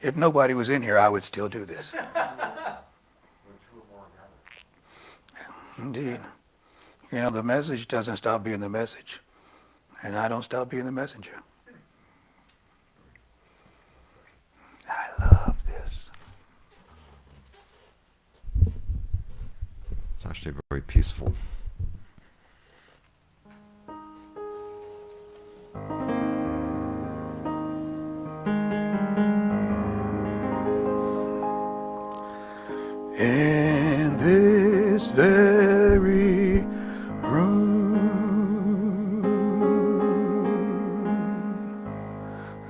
If nobody was in here, I would still do this. Indeed. You know, the message doesn't stop being the message, and I don't stop being the messenger. I love this. It's actually very peaceful. In this very room,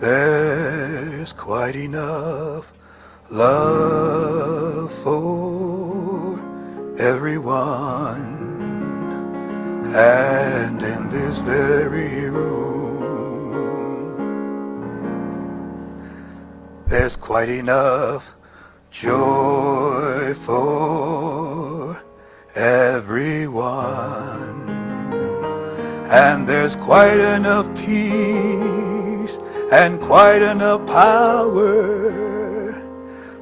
there's quite enough love for everyone. And in this very room, there's quite enough joy for everyone. And there's quite enough peace and quite enough power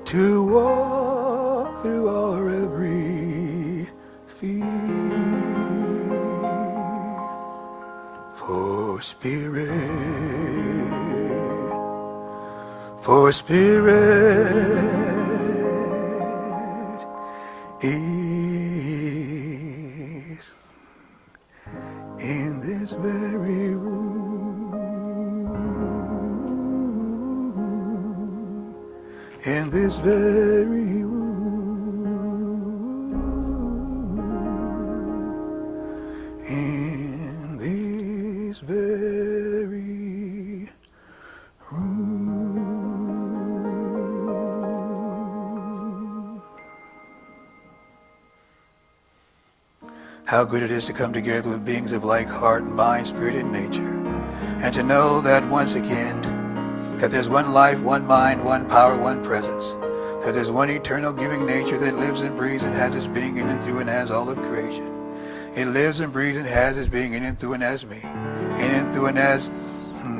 to walk through our every fear. For spirit is in this very room, in this very room, in this very room. How good it is to come together with beings of like heart, mind, spirit, and nature, and to know that once again, that there's one life, one mind, one power, one presence, that there's one eternal giving nature that lives and breathes and has its being in and through and as all of creation. It lives and breathes and has its being in and through and as me, in and through and as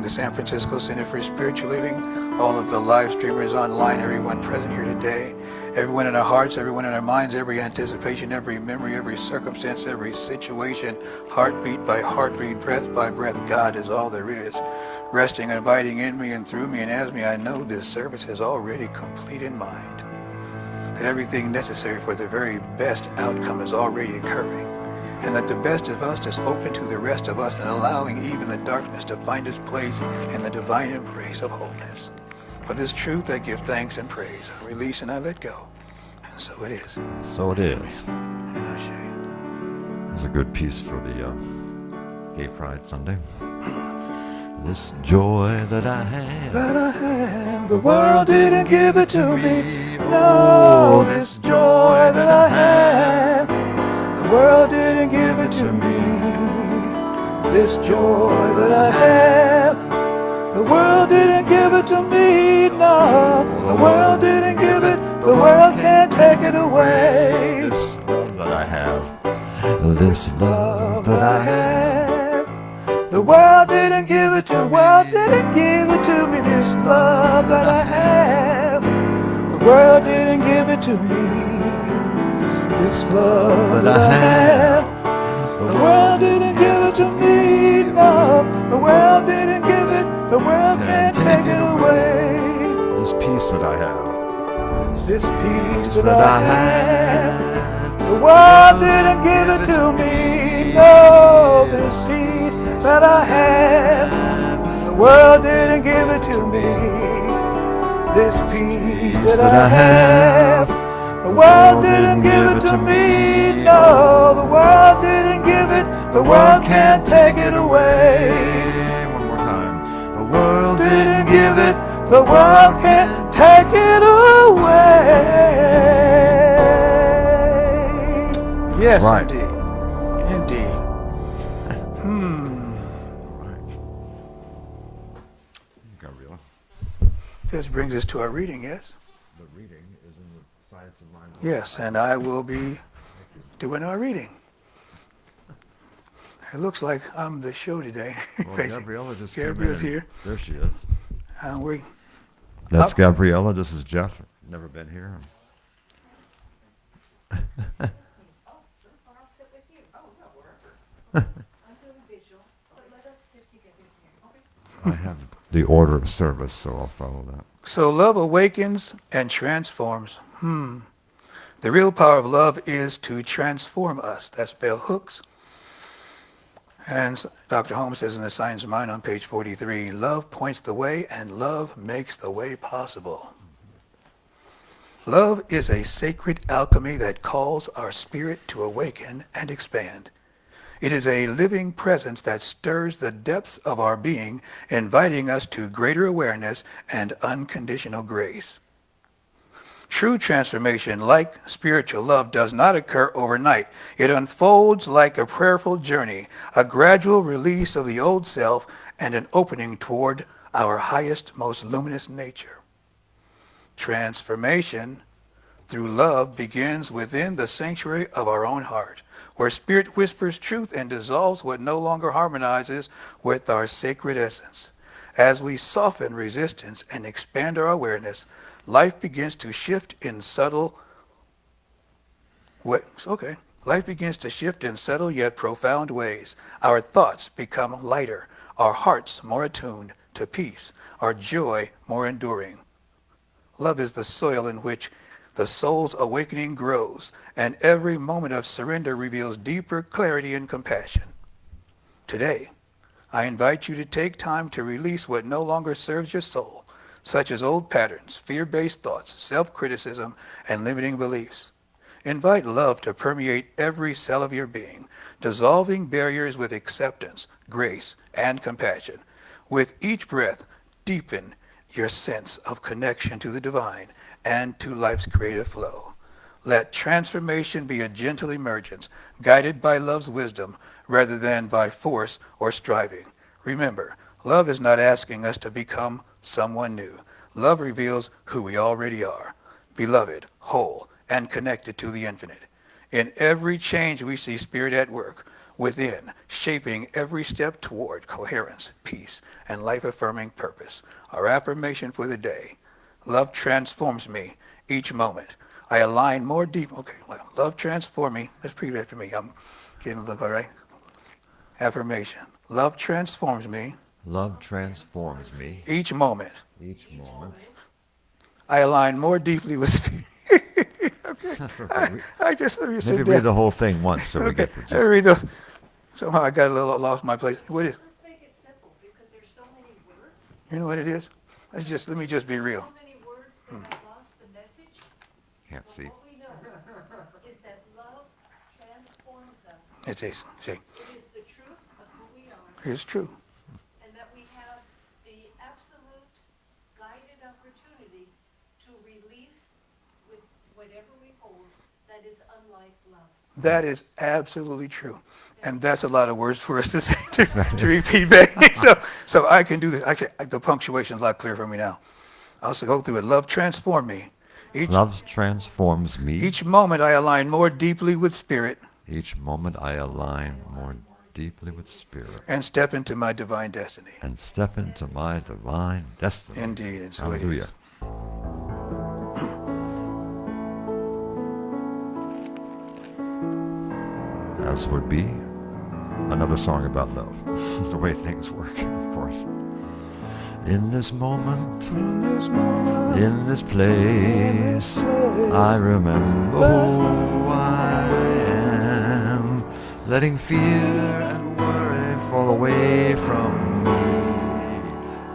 the San Francisco Center for Spiritual Living, all of the live streamers online, everyone present here today, everyone in our hearts, everyone in our minds, every anticipation, every memory, every circumstance, every situation, heartbeat by heartbeat, breath by breath, God is all there is. Resting and abiding in me and through me and as me, I know this service is already complete in mind. That everything necessary for the very best outcome is already occurring. And that the best of us is open to the rest of us and allowing even the darkness to find its place in the divine embrace of wholeness. For this truth I give thanks and praise. I release and I let go. And so it is. So it is. And I say, It's a good piece for the Gay Pride Sunday. This joy that I have, the world didn't give it to me. No, this joy that I have, the world didn't give it to me. This joy that I have, the world didn't give it to me. No, the world didn't give it. The world can't take it away. this love that I have, this love that I have. The world didn't give it to, the world didn't give it to me, this love that I have. The world didn't give it to me, this love that I have. The world didn't give it to me, no. The world didn't give it, the world can't take it away. This peace that I have, This peace that I have, the world didn't give it to me, no. This peace that I have, the world didn't give it to me. This peace that I have, the world didn't give it to me, no. The world didn't give it, the world can't take it away. one more time. The world Didn't give it, the world can't take it away. Yes, Right. indeed. Indeed. Gabriela. This brings us to our reading, yes? The reading is in the Science of Mind. Yes, and I will be doing our reading. It looks like I'm the show today. Well, Gabriela just came Gabriela's in. here. There she is. And we That's Gabriella. This is Jeff. Never been here. I have the order of service, so I'll follow that. So love awakens and transforms. The real power of love is to transform us. That's bell hooks. And Dr. Holmes says in The Science of Mind on page 43, love points the way and love makes the way possible. Love is a sacred alchemy that calls our spirit to awaken and expand. It is a living presence that stirs the depths of our being, inviting us to greater awareness and unconditional grace. True transformation, like spiritual love, does not occur overnight. It unfolds like a prayerful journey, a gradual release of the old self and an opening toward our highest, most luminous nature. Transformation through love begins within the sanctuary of our own heart, where spirit whispers truth and dissolves what no longer harmonizes with our sacred essence. As we soften resistance and expand our awareness, life begins to shift in subtle ways. Life begins to shift in subtle yet profound ways. Our thoughts become lighter, our hearts more attuned to peace, our joy more enduring. Love is the soil in which the soul's awakening grows, and every moment of surrender reveals deeper clarity and compassion. Today, I invite you to take time to release what no longer serves your soul, such as old patterns, fear-based thoughts, self-criticism, and limiting beliefs. Invite love to permeate every cell of your being, dissolving barriers with acceptance, grace, and compassion. With each breath, deepen your sense of connection to the divine and to life's creative flow. Let transformation be a gentle emergence, guided by love's wisdom rather than by force or striving. Remember, love is not asking us to become someone new. Love reveals who we already are, beloved, whole, and connected to the infinite. In every change we see spirit at work within, shaping every step toward coherence, peace, and life-affirming purpose. Our affirmation for the day: love transforms me each moment. I align more deep. Love transform me. Let's repeat after me. I'm getting a look, all right? Affirmation. Love transforms me. Love transforms me. Each moment. Each moment. I align more deeply with spirit. I just let me sit Maybe down. read the whole thing once so we get the I gist. read the. Somehow I got a little lost my place. What is? Let's make it simple because there's so many words. You know what it is? Let me just be real. So many words that I've lost the message. Can't But see. what we know is that love transforms us. It's see. It is the truth of who we are, It's true. and that we have the absolute guided opportunity to release with whatever we hold that is unlike love. That is absolutely true. And that's a lot of words for us to say, to repeat back. So I can do this. Actually, the punctuation is a lot clearer for me now. I'll also go through it. Love transform me. Love transforms me. Each moment I align more deeply with spirit. Each moment I align more deeply with spirit. And step into my divine destiny. And step into my divine destiny. Indeed, and so it Hallelujah. is. As would be another song about love. The way things work, of course. In this moment, in this place, I remember who I am, letting fear and worry fall away from me.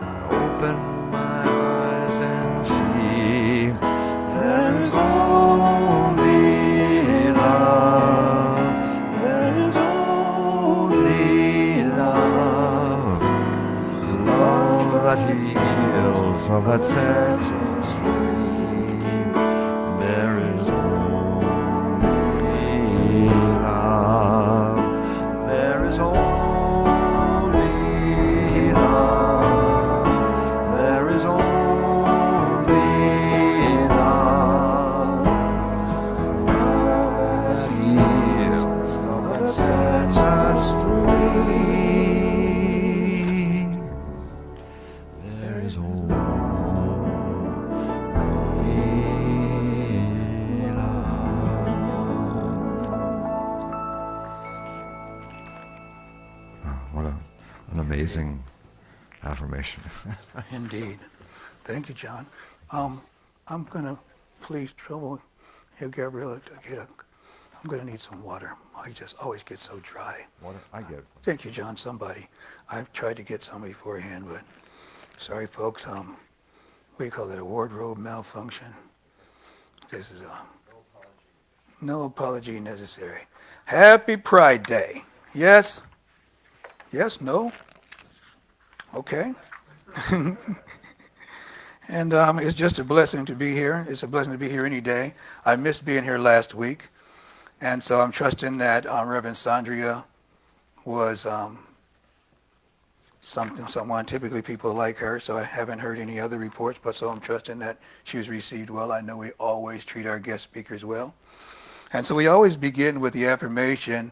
I open my eyes and see there is only love. There is only love. Love that heals, love that sets us free. There is only love. There is only love. There is only love. Love that heals, love that sets us free. There is only love. amazing affirmation. Indeed. Thank you, John. I'm going to please trouble here, Gabriella, I'm going to need some water. I just always get so dry. Water? I get it. Thank you, John. Somebody. I've tried to get some beforehand, but sorry, folks. What do you call it? A wardrobe malfunction. This is no apology necessary. Happy Pride Day. Yes? Yes? No? Okay. And it's just a blessing to be here. It's a blessing to be here any day. I missed being here last week. And so I'm trusting that Reverend Sandria was someone, typically people like her, so I haven't heard any other reports, but so I'm trusting that she was received well. I know we always treat our guest speakers well. And so we always begin with the affirmation,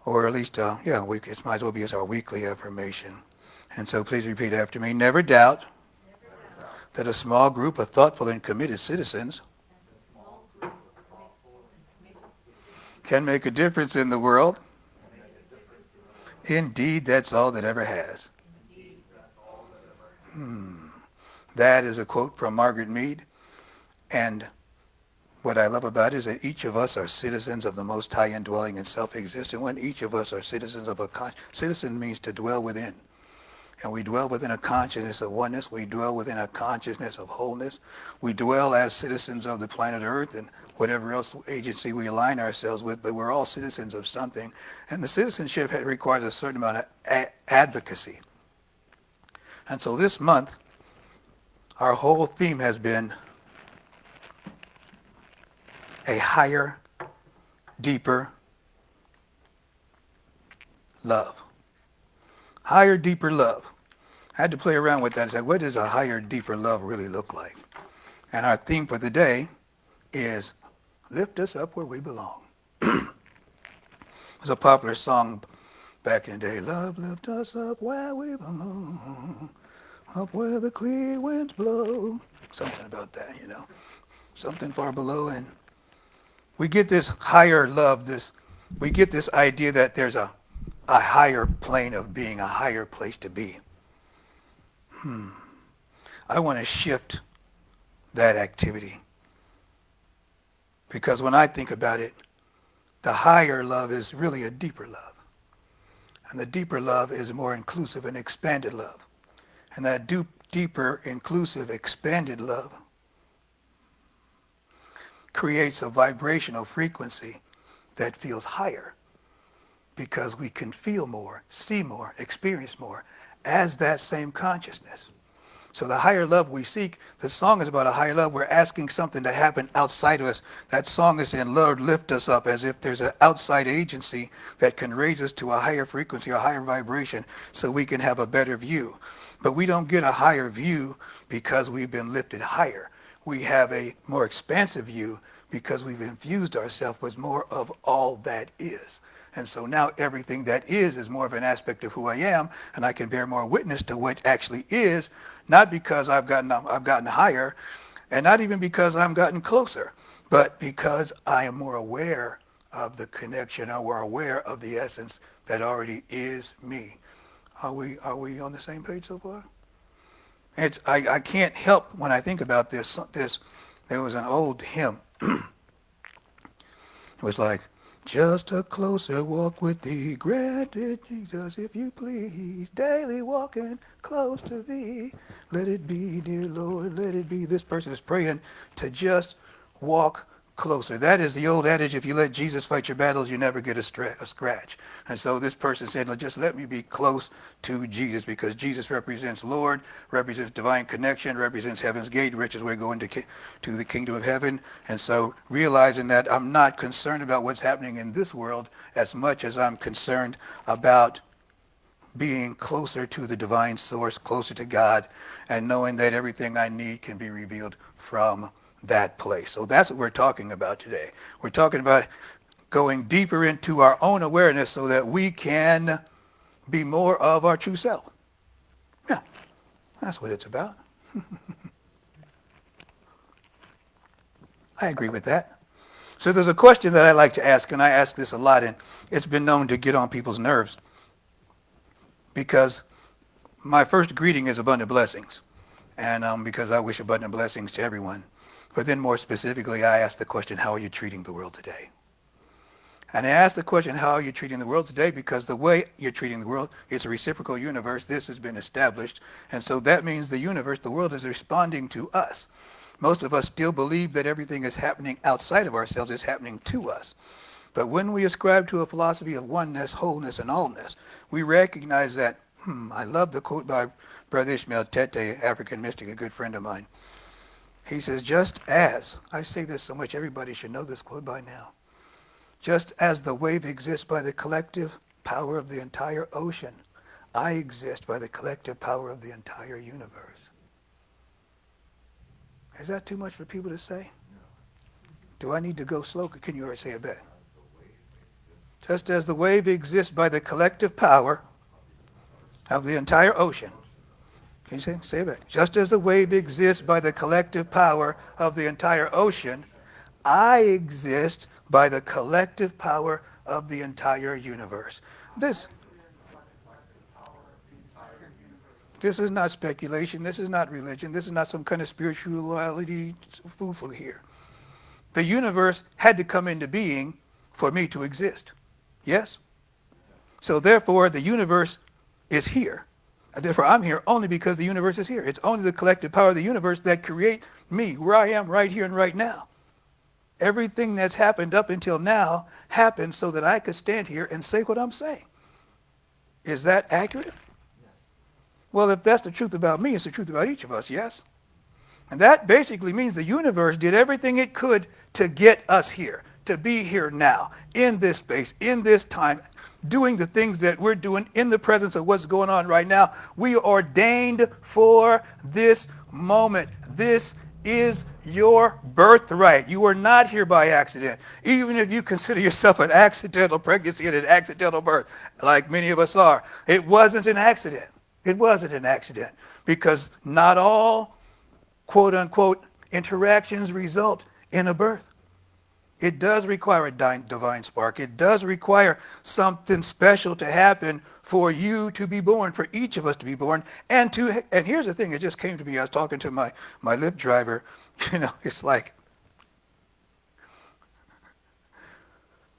or at least, it might as well be as our weekly affirmation. And so please repeat after me. Never doubt that a small group of thoughtful and committed citizens can make a difference in the world. Indeed, that's all that ever has. That is a quote from Margaret Mead. And what I love about it is that each of us are citizens of the Most High indwelling and self-existent one. Each of us are citizens of citizen means to dwell within. And we dwell within a consciousness of oneness. We dwell within a consciousness of wholeness. We dwell as citizens of the planet Earth and whatever else agency we align ourselves with, but we're all citizens of something. And the citizenship requires a certain amount of advocacy. And so this month, our whole theme has been a higher, deeper love. Higher, deeper love. I had to play around with that and say, what does a higher, deeper love really look like? And our theme for the day is lift us up where we belong. It was a popular song back in the day. Love, lift us up where we belong, up where the clear winds blow. Something about that, something far below. And we get this higher love, we get this idea that there's a higher plane of being, a higher place to be. I want to shift that activity. Because when I think about it, the higher love is really a deeper love. And the deeper love is a more inclusive and expanded love. And that deeper, inclusive, expanded love creates a vibrational frequency that feels higher, because we can feel more, see more, experience more as that same consciousness. So the higher love we seek, the song is about a higher love. We're asking something to happen outside of us. That song is saying, Lord, lift us up, as if there's an outside agency that can raise us to a higher frequency, a higher vibration, so we can have a better view. But we don't get a higher view because we've been lifted higher. We have a more expansive view because we've infused ourselves with more of all that is. And so now everything that is more of an aspect of who I am, and I can bear more witness to what actually is, not because I've gotten higher, and not even because I've gotten closer, but because I am more aware of the connection, or more aware of the essence that already is me. Are we on the same page so far? I can't help when I think about this. There was an old hymn. It was like, just a closer walk with thee, granted Jesus, if you please, daily walking close to thee. Let it be, dear Lord, let it be. This person is praying to just walk closer. That is the old adage, if you let Jesus fight your battles, you never get a scratch. And so this person said, just let me be close to Jesus, because Jesus represents Lord, represents divine connection, represents heaven's gate, which is where we're going to the kingdom of heaven. And so realizing that I'm not concerned about what's happening in this world as much as I'm concerned about being closer to the divine source, closer to God, and knowing that everything I need can be revealed from that place. So that's what we're talking about today. We're talking about going deeper into our own awareness so that we can be more of our true self. Yeah, that's what it's about. I agree with that. So there's a question that I like to ask, and I ask this a lot, and it's been known to get on people's nerves. because my first greeting is abundant blessings. And because I wish abundant blessings to everyone. But then more specifically, I ask the question, how are you treating the world today? And I ask the question, how are you treating the world today? Because the way you're treating the world, it's a reciprocal universe. This has been established. And so that means the universe, the world is responding to us. Most of us still believe that everything is happening outside of ourselves, is happening to us. But when we ascribe to a philosophy of oneness, wholeness, and allness, we recognize that, I love the quote by Brother Ishmael Tete, African mystic, a good friend of mine. He says, just as, I say this so much, everybody should know this quote by now. Just as the wave exists by the collective power of the entire ocean, I exist by the collective power of the entire universe. Is that too much for people to say? Do I need to go slow? Can you say it better? Just as the wave exists by the collective power of the entire ocean. Can you say it back? Just as the wave exists by the collective power of the entire ocean, I exist by the collective power of the entire universe. This is not speculation. This is not religion. This is not some kind of spirituality foo-foo here. The universe had to come into being for me to exist. Yes? So therefore, the universe is here. And therefore, I'm here only because the universe is here. It's only the collective power of the universe that create me, where I am right here and right now. Everything that's happened up until now happened so that I could stand here and say what I'm saying. Is that accurate? Yes. Well, if that's the truth about me, it's the truth about each of us, yes? And that basically means the universe did everything it could to get us here, to be here now, in this space, in this time, doing the things that we're doing in the presence of what's going on right now. We are ordained for this moment. This is your birthright. You are not here by accident. Even if you consider yourself an accidental pregnancy and an accidental birth, like many of us are, it wasn't an accident. It wasn't an accident because not all, quote unquote, interactions result in a birth. It does require a divine spark. It does require something special to happen for you to be born, for each of us to be born. And here's the thing, it just came to me. I was talking to my Lyft driver. It's like,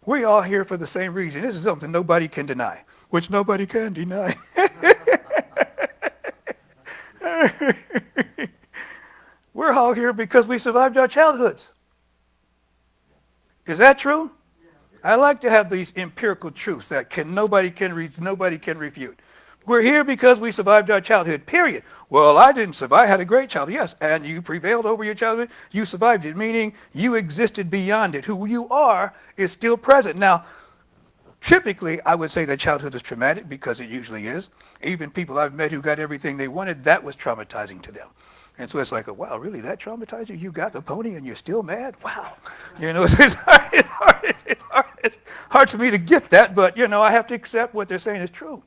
we all here for the same reason. This is something nobody can deny, which nobody can deny. We're all here because we survived our childhoods. Is that true? I like to have these empirical truths that nobody can refute. We're here because we survived our childhood, period. Well, I didn't survive. I had a great childhood, yes. And you prevailed over your childhood. You survived it, meaning you existed beyond it. Who you are is still present. Now, typically, I would say that childhood is traumatic because it usually is. Even people I've met who got everything they wanted, that was traumatizing to them. And so it's like, wow, really, that traumatized you? You got the pony and you're still mad? Wow. It's hard for me to get that, but, I have to accept what they're saying is true.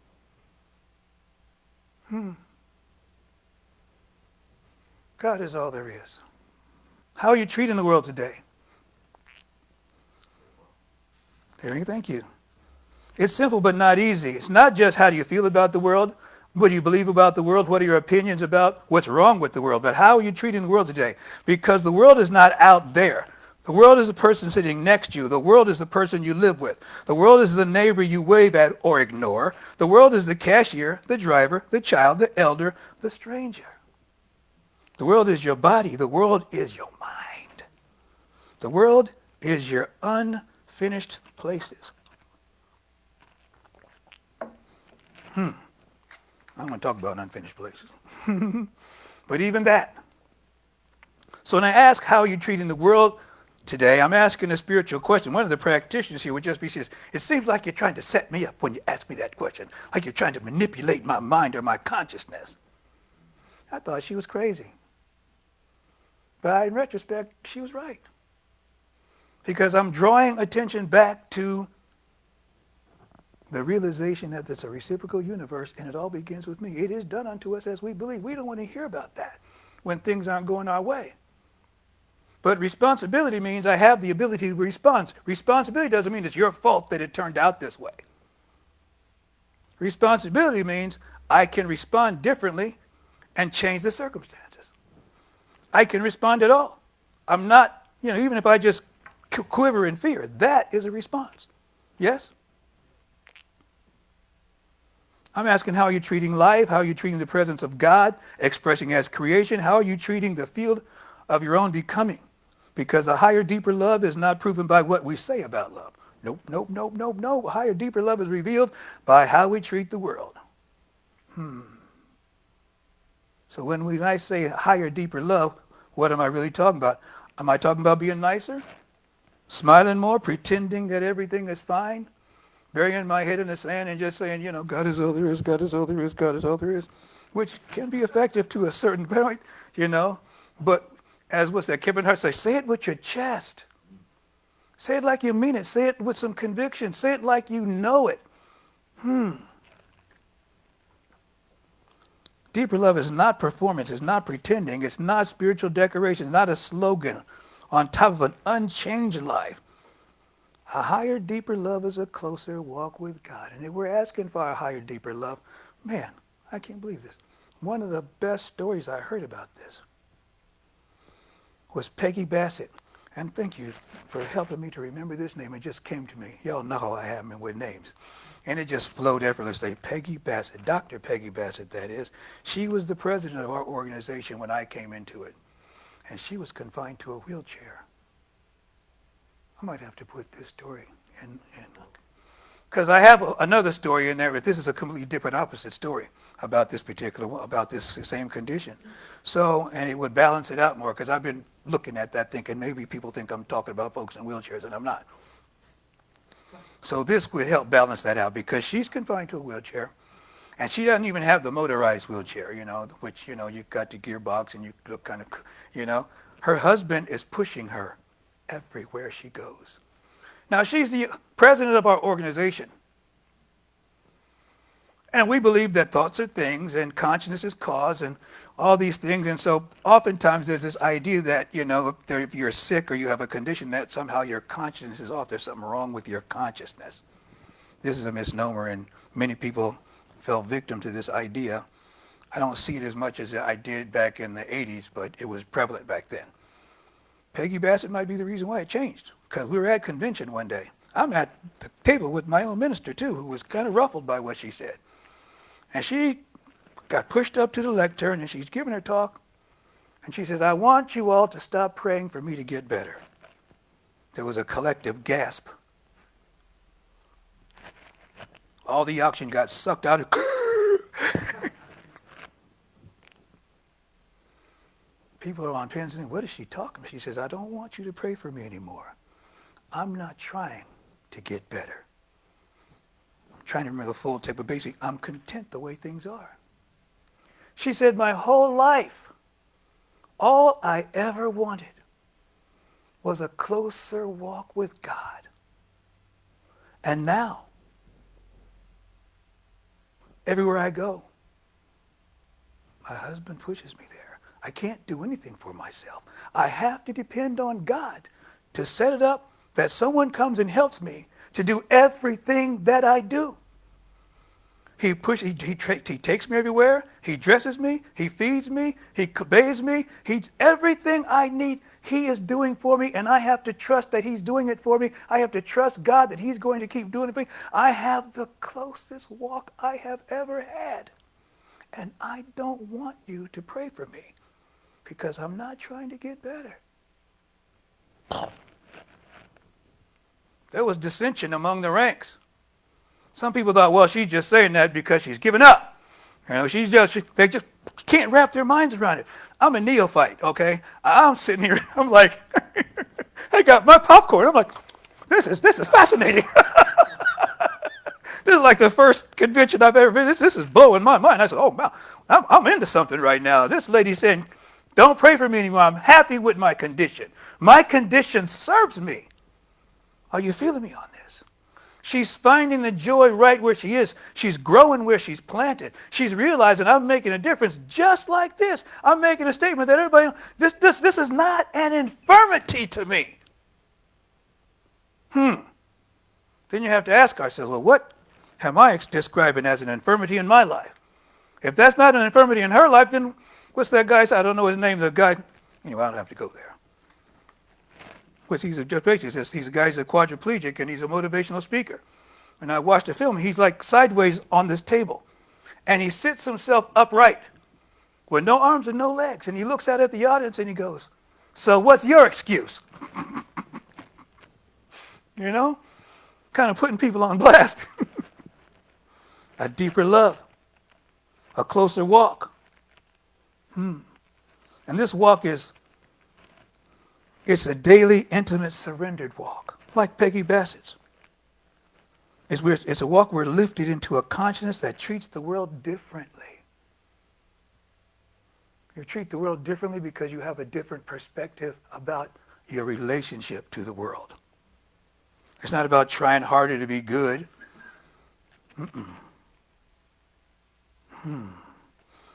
God is all there is. How are you treating the world today? Terry, thank you. It's simple but not easy. It's not just how do you feel about the world, what do you believe about the world, what are your opinions about what's wrong with the world, but how are you treating the world today? Because the world is not out there. The world is the person sitting next to you. The world is the person you live with. The world is the neighbor you wave at or ignore. The world is the cashier, the driver, the child, the elder, the stranger. The world is your body. The world is your mind. The world is your unfinished places. I'm going to talk about unfinished places. But even that. So when I ask how you're treating the world today, I'm asking a spiritual question. One of the practitioners here would just be, says, it seems like you're trying to set me up when you ask me that question, like you're trying to manipulate my mind or my consciousness. I thought she was crazy. But in retrospect, she was right. Because I'm drawing attention back to the realization that there's a reciprocal universe and it all begins with me. It is done unto us as we believe. We don't want to hear about that when things aren't going our way. But responsibility means I have the ability to respond. Responsibility doesn't mean it's your fault that it turned out this way. Responsibility means I can respond differently and change the circumstances. I can respond at all. I'm not, even if I just quiver in fear, that is a response. Yes? I'm asking, how are you treating life? How are you treating the presence of God, expressing as creation? How are you treating the field of your own becoming? Because a higher, deeper love is not proven by what we say about love. Nope, nope, nope, nope, nope. A higher, deeper love is revealed by how we treat the world. So when I say higher, deeper love, what am I really talking about? Am I talking about being nicer? Smiling more? Pretending that everything is fine? Burying my head in the sand and just saying, God is all there is, God is all there is, God is all there is, which can be effective to a certain point, But as what's that, Kevin Hart say it with your chest. Say it like you mean it. Say it with some conviction. Say it like you know it. Deeper love is not performance. It's not pretending. It's not spiritual decoration. It's not a slogan on top of an unchanged life. A higher, deeper love is a closer walk with God. And if we're asking for a higher, deeper love, man, I can't believe this. One of the best stories I heard about this was Peggy Bassett. And thank you for helping me to remember this name. It just came to me. Y'all know how I have them with names. And it just flowed effortlessly. Peggy Bassett, Dr. Peggy Bassett, that is. She was the president of our organization when I came into it. And she was confined to a wheelchair. I might have to put this story in. Because I have another story in there, but this is a completely different, opposite story about this same condition. So, and it would balance it out more, because I've been looking at that thinking maybe people think I'm talking about folks in wheelchairs, and I'm not. So this would help balance that out, because she's confined to a wheelchair, and she doesn't even have the motorized wheelchair, which, you've got the gearbox and you look kind of, Her husband is pushing her everywhere she goes. Now, she's the president of our organization. And we believe that thoughts are things and consciousness is cause and all these things. And so oftentimes there's this idea that, if you're sick or you have a condition, that somehow your consciousness is off. There's something wrong with your consciousness. This is a misnomer, and many people fell victim to this idea. I don't see it as much as I did back in the 80s, but it was prevalent back then. Peggy Bassett might be the reason why it changed, because we were at convention one day. I'm at the table with my own minister, too, who was kind of ruffled by what she said. And she got pushed up to the lectern, and she's giving her talk, and she says, I want you all to stop praying for me to get better. There was a collective gasp. All the oxygen got sucked out. People are on pins and what is she talking about? She says, I don't want you to pray for me anymore. I'm not trying to get better. I'm trying to remember the full text, but basically, I'm content the way things are. She said, my whole life, all I ever wanted was a closer walk with God. And now, everywhere I go, my husband pushes me there. I can't do anything for myself. I have to depend on God to set it up that someone comes and helps me to do everything that I do. He takes me everywhere. He dresses me. He feeds me. He bathes me. Everything I need, he is doing for me, and I have to trust that he's doing it for me. I have to trust God that he's going to keep doing it for me. I have the closest walk I have ever had, and I don't want you to pray for me because I'm not trying to get better. There was dissension among the ranks. Some people thought, well, she's just saying that because she's given up. They just can't wrap their minds around it. I'm a neophyte, okay? I'm sitting here, I'm like, I got my popcorn. I'm like, this is fascinating. This is like the first convention I've ever been. This is blowing my mind. I said, oh, wow, I'm into something right now. This lady's saying, don't pray for me anymore. I'm happy with my condition. My condition serves me. Are you feeling me on this? She's finding the joy right where she is. She's growing where she's planted. She's realizing I'm making a difference just like this. I'm making a statement that everybody, this is not an infirmity to me. Then you have to ask ourselves, well, am I describing as an infirmity in my life? If that's not an infirmity in her life, then what's that guy's? I don't know his name. The guy. Anyway, I don't have to go there. Which he's a guy's a quadriplegic and he's a motivational speaker. And I watched the film. He's like sideways on this table, and he sits himself upright with no arms and no legs, and he looks out at the audience and he goes, "So what's your excuse?" You know, kind of putting people on blast. A deeper love, a closer walk. And this walk it's a daily, intimate, surrendered walk, like Peggy Bassett's. It's a walk we're lifted into a consciousness that treats the world differently. You treat the world differently because you have a different perspective about your relationship to the world. It's not about trying harder to be good.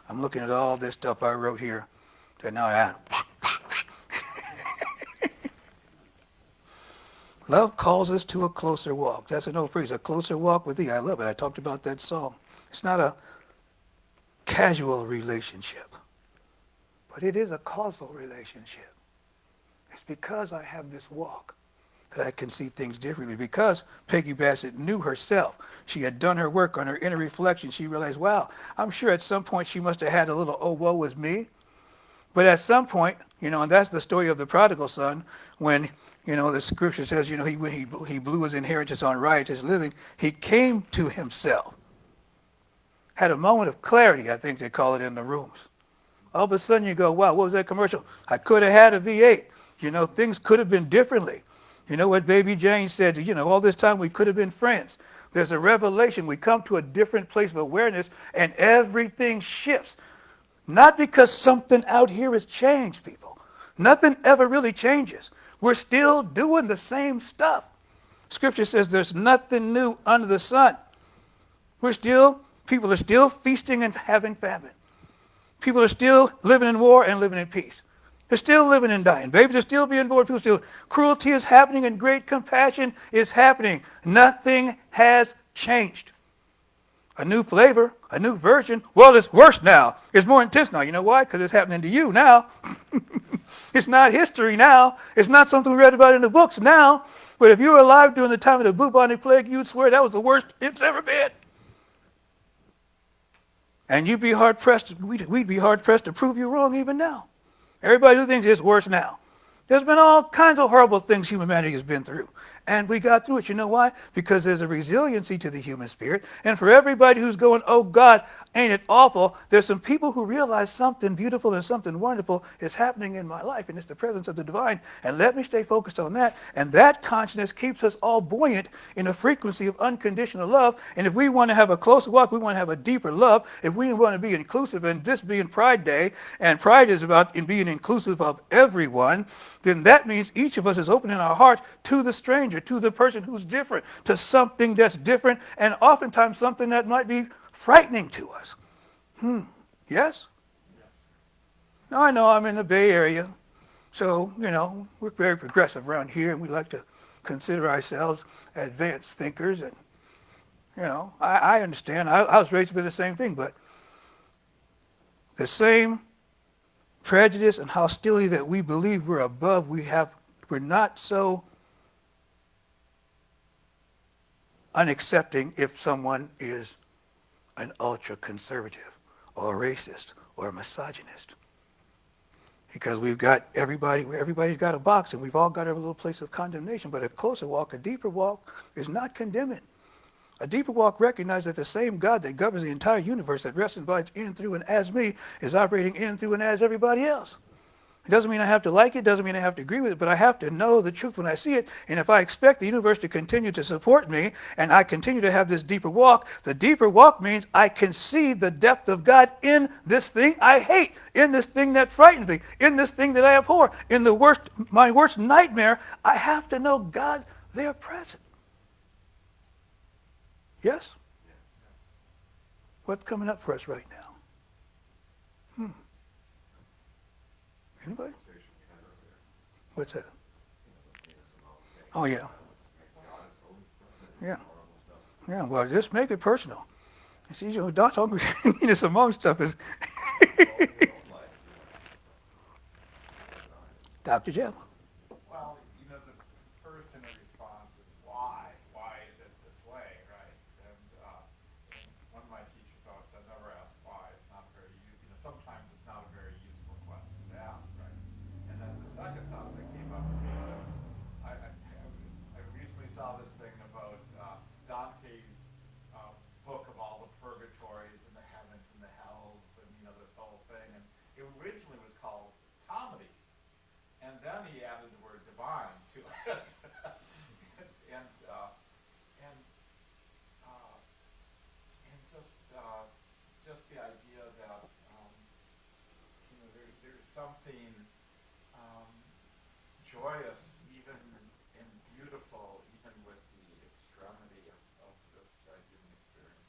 I'm looking at all this stuff I wrote here that now I have. Love calls us to a closer walk. That's an old phrase, a closer walk with thee. I love it. I talked about that song. It's not a casual relationship, but it is a causal relationship. It's because I have this walk that I can see things differently. Because Peggy Bassett knew herself. She had done her work on her inner reflection. She realized, wow, I'm sure at some point she must have had a little, oh, woe was me. But at some point, and that's the story of the prodigal son, when, the scripture says, when he blew his inheritance on riotous living, he came to himself. Had a moment of clarity, I think they call it in the rooms. All of a sudden you go, wow, what was that commercial? I could have had a V8. Things could have been differently. You know what Baby Jane said? All this time we could have been friends. There's a revelation. We come to a different place of awareness and everything shifts. Not because something out here has changed, people. Nothing ever really changes. We're still doing the same stuff. Scripture says there's nothing new under the sun. People are still feasting and having famine. People are still living in war and living in peace. They're still living and dying. Babies are still being born. Cruelty is happening and great compassion is happening. Nothing has changed. A new flavor, a new version. Well, it's worse now. It's more intense now. You know why? Because it's happening to you now. It's not history now. It's not something we read about in the books now. But if you were alive during the time of the bubonic plague, you'd swear that was the worst it's ever been. And we'd be hard-pressed to prove you wrong even now. Everybody who thinks it's worse now. There's been all kinds of horrible things humanity has been through. And we got through it. You know why? Because there's a resiliency to the human spirit. And for everybody who's going, oh God, ain't it awful? There's some people who realize something beautiful and something wonderful is happening in my life. And it's the presence of the divine. And let me stay focused on that. And that consciousness keeps us all buoyant in a frequency of unconditional love. And if we want to have a closer walk, we want to have a deeper love. If we want to be inclusive, and this being Pride Day, and Pride is about being inclusive of everyone, then that means each of us is opening our heart to the stranger, to the person who's different, to something that's different, and oftentimes something that might be frightening to us. Yes? Now, I know I'm in the Bay Area, so, we're very progressive around here, and we like to consider ourselves advanced thinkers, and, I understand. I was raised with the same thing, but the same prejudice and hostility that we believe we're above, we're not so unaccepting if someone is an ultra-conservative or a racist or a misogynist. Because everybody's got a box, and we've all got our little place of condemnation, but a closer walk, a deeper walk is not condemning. A deeper walk recognizes that the same God that governs the entire universe, that rests and abides in, through, and as me, is operating in, through, and as everybody else. It doesn't mean I have to like it, doesn't mean I have to agree with it, but I have to know the truth when I see it. And if I expect the universe to continue to support me, and I continue to have this deeper walk, the deeper walk means I can see the depth of God in this thing I hate, in this thing that frightens me, in this thing that I abhor, in my worst nightmare. I have to know God there present. Yes? What's coming up for us right now? Anybody? What's that? Oh, yeah. Yeah. Yeah, well, just make it personal. See, you know, Doc's hungry. This among stuff is Dr. Jeff. Well, the first in the response is why? Why is it this way, right? And one of my teachers always said, never ask why. It's not very, sometimes it's not a very useful question to ask, right? And then the second thought that came up to me was, I recently saw this thing about Dante's book of all the purgatories and the heavens and the hells and, this whole thing. And it originally was called comedy. And then he added the word divine to it, and just the idea that there's something joyous, even and beautiful, even with the extremity of this human experience.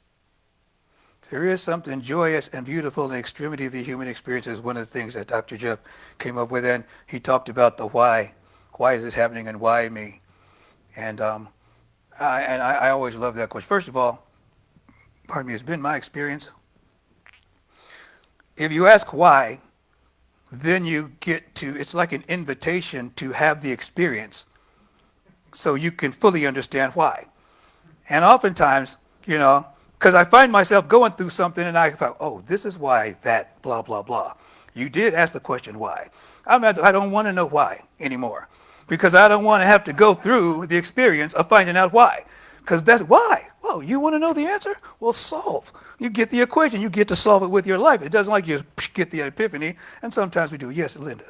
There is something joyous and beautiful in the extremity of the human experience is one of the things that Dr. Jeff came up with. And he talked about the why. Why is this happening and why me? And I always love that question. First of all, pardon me, it's been my experience. If you ask why, then you get to, it's like an invitation to have the experience so you can fully understand why. And oftentimes, because I find myself going through something and I thought, oh, this is why that blah, blah, blah. You did ask the question why. I don't want to know why anymore because I don't want to have to go through the experience of finding out why. Because that's why. Well, you want to know the answer? Well, solve. You get the equation. You get to solve it with your life. It doesn't like you get the epiphany. And sometimes we do. Yes, Linda.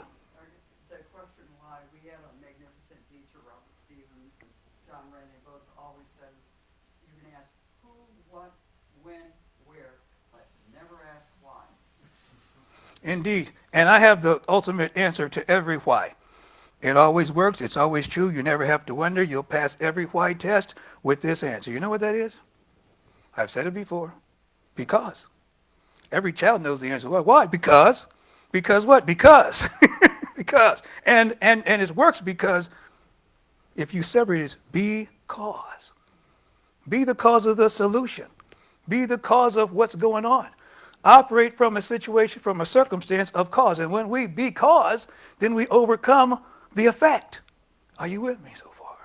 The question why, we had a magnificent teacher, Robert Stevens and John Ray, they both always said, you can ask who, what, when, where, but never ask why. Indeed. And I have the ultimate answer to every why. It always works. It's always true. You never have to wonder. You'll pass every why test with this answer. You know what that is? I've said it before. Because. Every child knows the answer. Why? Because. Because what? Because. Because. And it works because if you separate it, because. Be the cause of the solution. Be the cause of what's going on. Operate from a situation, from a circumstance of cause. And when we be cause, then we overcome the effect. Are you with me so far?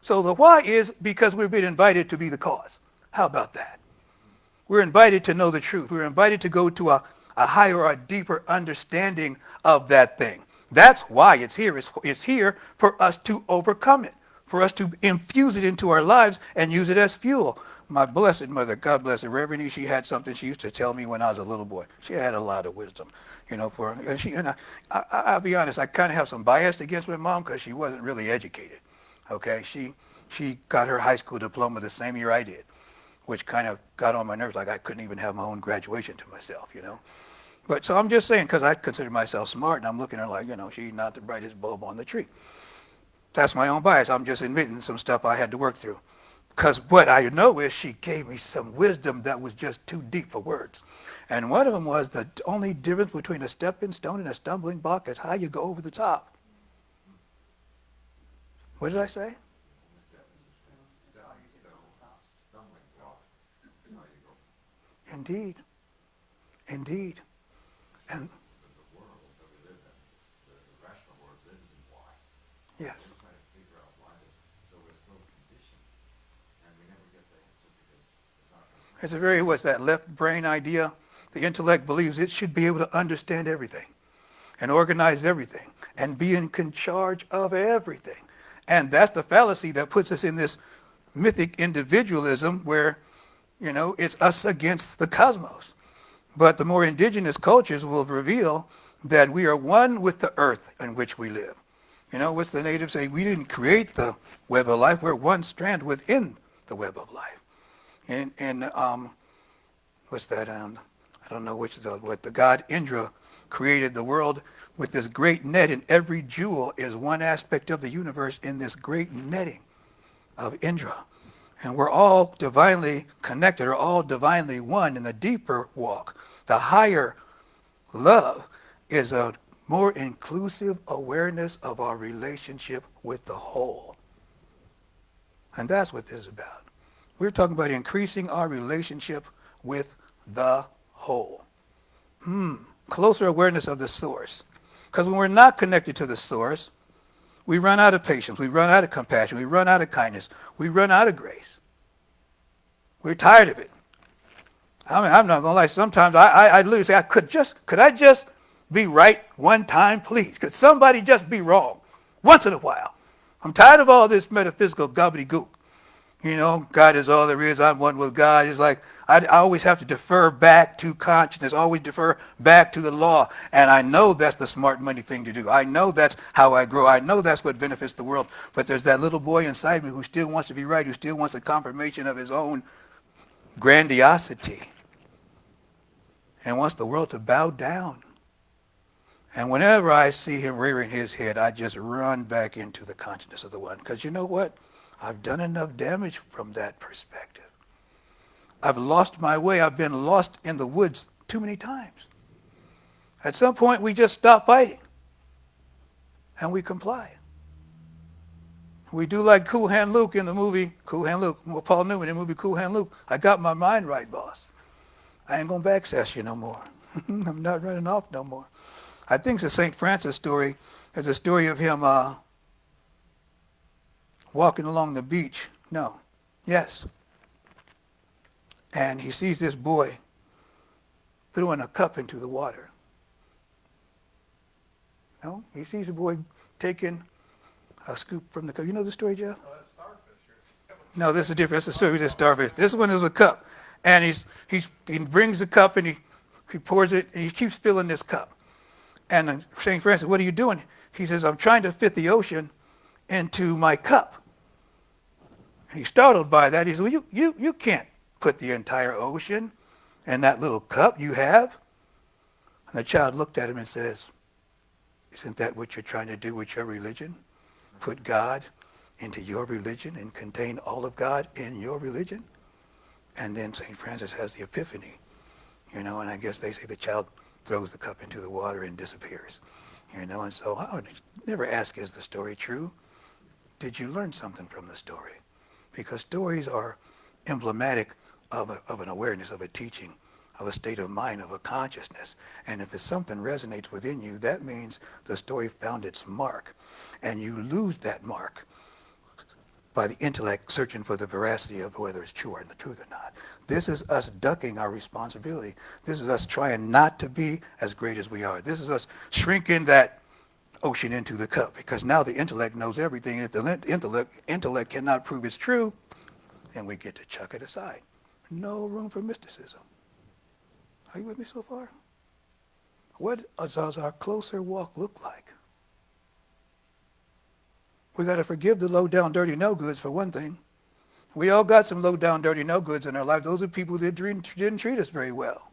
So the why is because we've been invited to be the cause. How about that? We're invited to know the truth. We're invited to go to a higher or a deeper understanding of that thing. That's why it's here. It's here for us to overcome it, for us to infuse it into our lives and use it as fuel. My blessed mother, God bless her, Reverend, she had something she used to tell me when I was a little boy. She had a lot of wisdom, I'll be honest, I kind of have some bias against my mom because she wasn't really educated. Okay, she got her high school diploma the same year I did, which kind of got on my nerves. Like I couldn't even have my own graduation to myself, But so I'm just saying because I consider myself smart, and I'm looking at her like, she's not the brightest bulb on the tree. That's my own bias. I'm just admitting some stuff I had to work through. Because what I know is she gave me some wisdom that was just too deep for words. And one of them was the only difference between a stepping stone and a stumbling block is how you go over the top. What did I say? Indeed. Indeed. And The world that we live in, the rational world lives in why. yes. We're trying to figure out why this, so we're still conditioned, and we never get the answer because it's not. It's a very, what's that, left brain idea? The intellect believes it should be able to understand everything and organize everything and be in charge of everything. And that's the fallacy that puts us in this mythic individualism where, it's us against the cosmos. But the more indigenous cultures will reveal that we are one with the earth in which we live. What's the natives say? We didn't create the web of life. We're one strand within the web of life. And what's that? I don't know what the god Indra created the world with this great net, and every jewel is one aspect of the universe in this great netting of Indra. And we're all divinely connected, or all divinely one in the deeper walk. The higher love is a more inclusive awareness of our relationship with the whole. And that's what this is about. We're talking about increasing our relationship with the whole. Closer awareness of the source. Because when we're not connected to the source, we run out of patience, we run out of compassion, we run out of kindness, we run out of grace. We're tired of it. I mean, I'm not going to lie, sometimes I literally say, could I just be right one time, please? Could somebody just be wrong once in a while? I'm tired of all this metaphysical gobbledygook. You know, God is all there is. I'm one with God. It's like I always have to defer back to consciousness, always defer back to the law. And I know that's the smart money thing to do. I know that's how I grow. I know that's what benefits the world. But there's that little boy inside me who still wants to be right, who still wants a confirmation of his own grandiosity and wants the world to bow down. And whenever I see him rearing his head, I just run back into the consciousness of the one. Because you know what? I've done enough damage from that perspective. I've lost my way. I've been lost in the woods too many times. At some point, we just stop fighting. And we comply. We do like Cool Hand Luke in the movie, Cool Hand Luke, Paul Newman in the movie Cool Hand Luke. I got my mind right, boss. I ain't going to backsass you no more. I'm not running off no more. I think it's a St. Francis story. There's a story of him walking along the beach. No. Yes. And he sees this boy throwing a cup into the water. No? He sees a boy taking a scoop from the cup. You know the story, Jeff? Oh, that's starfish. No, this is different. That's a story with this starfish. This one is a cup. And he brings the cup and he pours it and he keeps filling this cup. And St. Francis, what are you doing? He says, I'm trying to fit the ocean into my cup. And he's startled by that. He says, well, you can't put the entire ocean in that little cup you have. And the child looked at him and says, isn't that what you're trying to do with your religion? Put God into your religion and contain all of God in your religion? And then St. Francis has the epiphany, and I guess they say the child throws the cup into the water and disappears, and so I would never ask, is the story true? Did you learn something from the story? Because stories are emblematic of an awareness, of a teaching, of a state of mind, of a consciousness. And if it's something resonates within you, that means the story found its mark. And you lose that mark by the intellect searching for the veracity of whether it's true or the truth or not. This is us ducking our responsibility. This is us trying not to be as great as we are. This is us shrinking that ocean into the cup, because now the intellect knows everything. If the intellect cannot prove it's true, then we get to chuck it aside. No room for mysticism. Are you with me so far? What does our closer walk look like? We got to forgive the low down, dirty no-goods for one thing. We all got some low down, dirty no-goods in our life. Those are people that didn't treat us very well.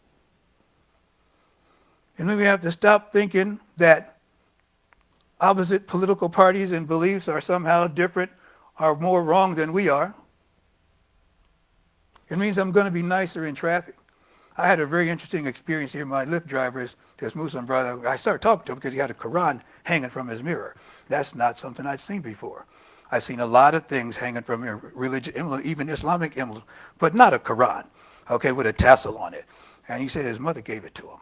And then we have to stop thinking that opposite political parties and beliefs are somehow different, are more wrong than we are. It means I'm going to be nicer in traffic. I had a very interesting experience here. My Lyft driver is this Muslim brother. I started talking to him because he had a Quran hanging from his mirror. That's not something I'd seen before. I've seen a lot of things hanging from your religious emblems, even Islamic emblems, but not a Quran, with a tassel on it. And he said his mother gave it to him.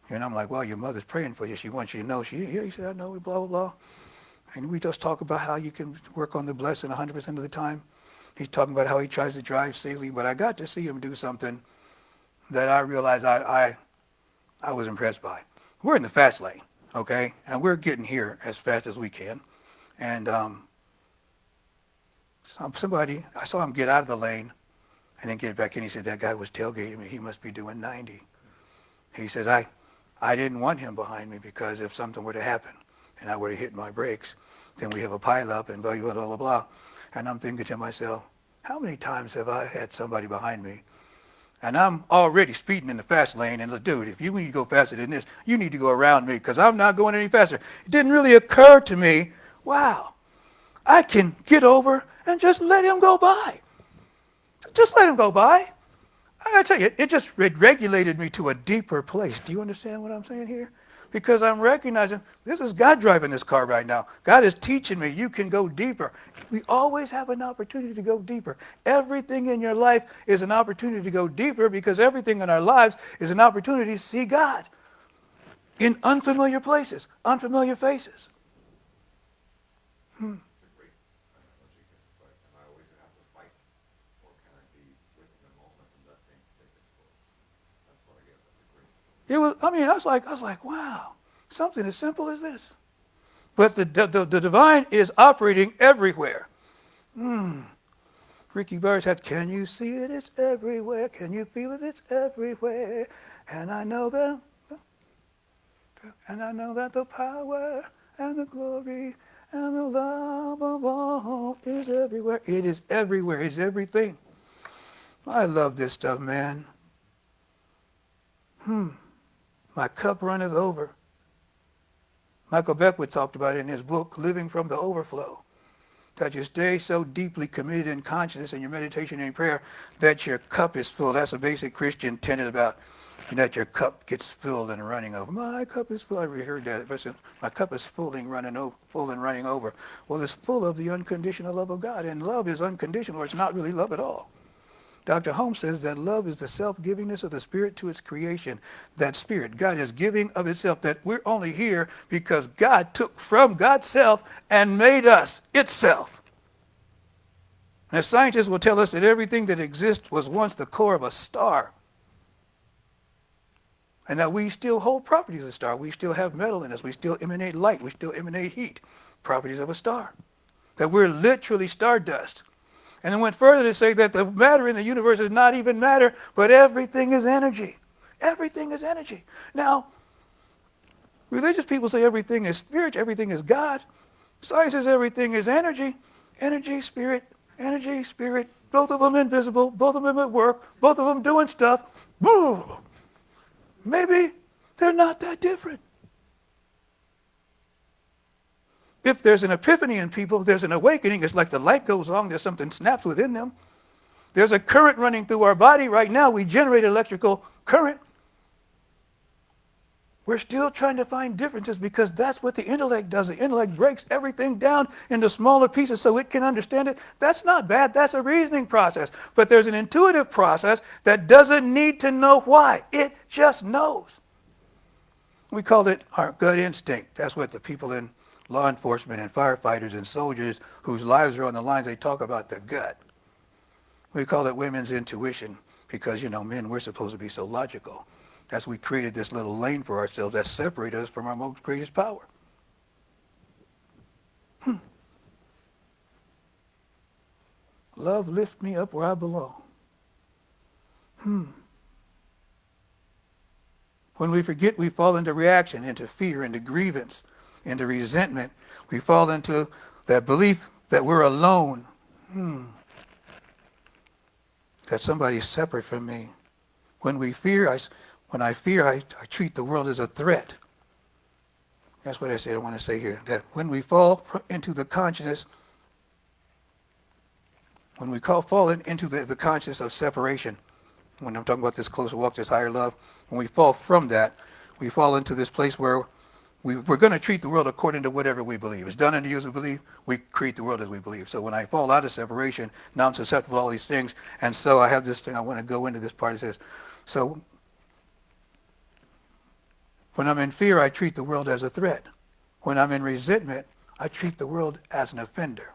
And I'm like, well, your mother's praying for you. She wants you to know. He said, I know, blah, blah, blah. And we just talk about how you can work on the blessing 100% of the time. He's talking about how he tries to drive safely. But I got to see him do something that I realized I was impressed by. We're in the fast lane, and we're getting here as fast as we can. And somebody, I saw him get out of the lane and then get back in. He said, that guy was tailgating me. He must be doing 90. He says, I didn't want him behind me, because if something were to happen and I were to hit my brakes, then we have a pileup and blah, blah, blah, blah, blah. And I'm thinking to myself, how many times have I had somebody behind me and I'm already speeding in the fast lane, and dude, if you need to go faster than this, you need to go around me, because I'm not going any faster. It didn't really occur to me, wow, I can get over and just let him go by. Just let him go by. I gotta tell you, it just regulated me to a deeper place. Do you understand what I'm saying here? because I'm recognizing this is God driving this car right now. God is teaching me you can go deeper. We always have an opportunity to go deeper. Everything in your life is an opportunity to go deeper because everything in our lives is an opportunity to see God in unfamiliar places, unfamiliar faces. It's a great analogy because it's like, am I always going to have to fight? Or can I be within the moment and let things take its course? That's what I get. That's a great story. It was, I mean, I was like, wow, something as simple as this. But the divine is operating everywhere. Ricky Burns had, can you see it? It's everywhere. Can you feel it? It's everywhere. And I know that the power and the glory and the love of all is everywhere. It is everywhere. It's everything. I love this stuff, man. My cup runneth over. Michael Beckwith talked about it in his book, Living from the Overflow, that you stay so deeply committed in consciousness in your meditation and prayer that your cup is full. That's a basic Christian tenet about that your cup gets filled and running over. My cup is full. I already heard that. My cup is full and running over. Well, it's full of the unconditional love of God, and love is unconditional, or it's not really love at all. Dr. Holmes says that love is the self-givingness of the Spirit to its creation. That Spirit, God is giving of itself, that we're only here because God took from God's self and made us itself. And scientists will tell us that everything that exists was once the core of a star. And that we still hold properties of a star. We still have metal in us. We still emanate light. We still emanate heat. Properties of a star. That we're literally stardust. And then went further to say that the matter in the universe is not even matter, but everything is energy. Everything is energy. Now, religious people say everything is spirit, everything is God. Science says everything is energy. Energy, spirit, both of them invisible, both of them at work, both of them doing stuff. Boom! Maybe they're not that different. If there's an epiphany in people, there's an awakening. It's like the light goes on, there's something snaps within them. There's a current running through our body right now. We generate electrical current. We're still trying to find differences because that's what the intellect does. The intellect breaks everything down into smaller pieces so it can understand it. That's not bad. That's a reasoning process. But there's an intuitive process that doesn't need to know why. It just knows. We call it our gut instinct. That's what the people in law enforcement and firefighters and soldiers whose lives are on the lines, they talk about the gut. We call it women's intuition because, men, we're supposed to be so logical. That's we created this little lane for ourselves that separates us from our most greatest power. Love lift me up where I belong. When we forget, we fall into reaction, into fear, into grievance, into resentment. We fall into that belief that we're alone. That somebody's separate from me. When I fear, I treat the world as a threat. That's what I want to say here. That when we fall into the consciousness, fall into the consciousness of separation, when I'm talking about this closer walk, this higher love, when we fall from that, we fall into this place where we're going to treat the world according to whatever we believe. It's done in the use of belief. We create the world as we believe. So when I fall out of separation, now I'm susceptible to all these things. And so I have this thing, I want to go into this part. It says, so when I'm in fear, I treat the world as a threat. When I'm in resentment, I treat the world as an offender.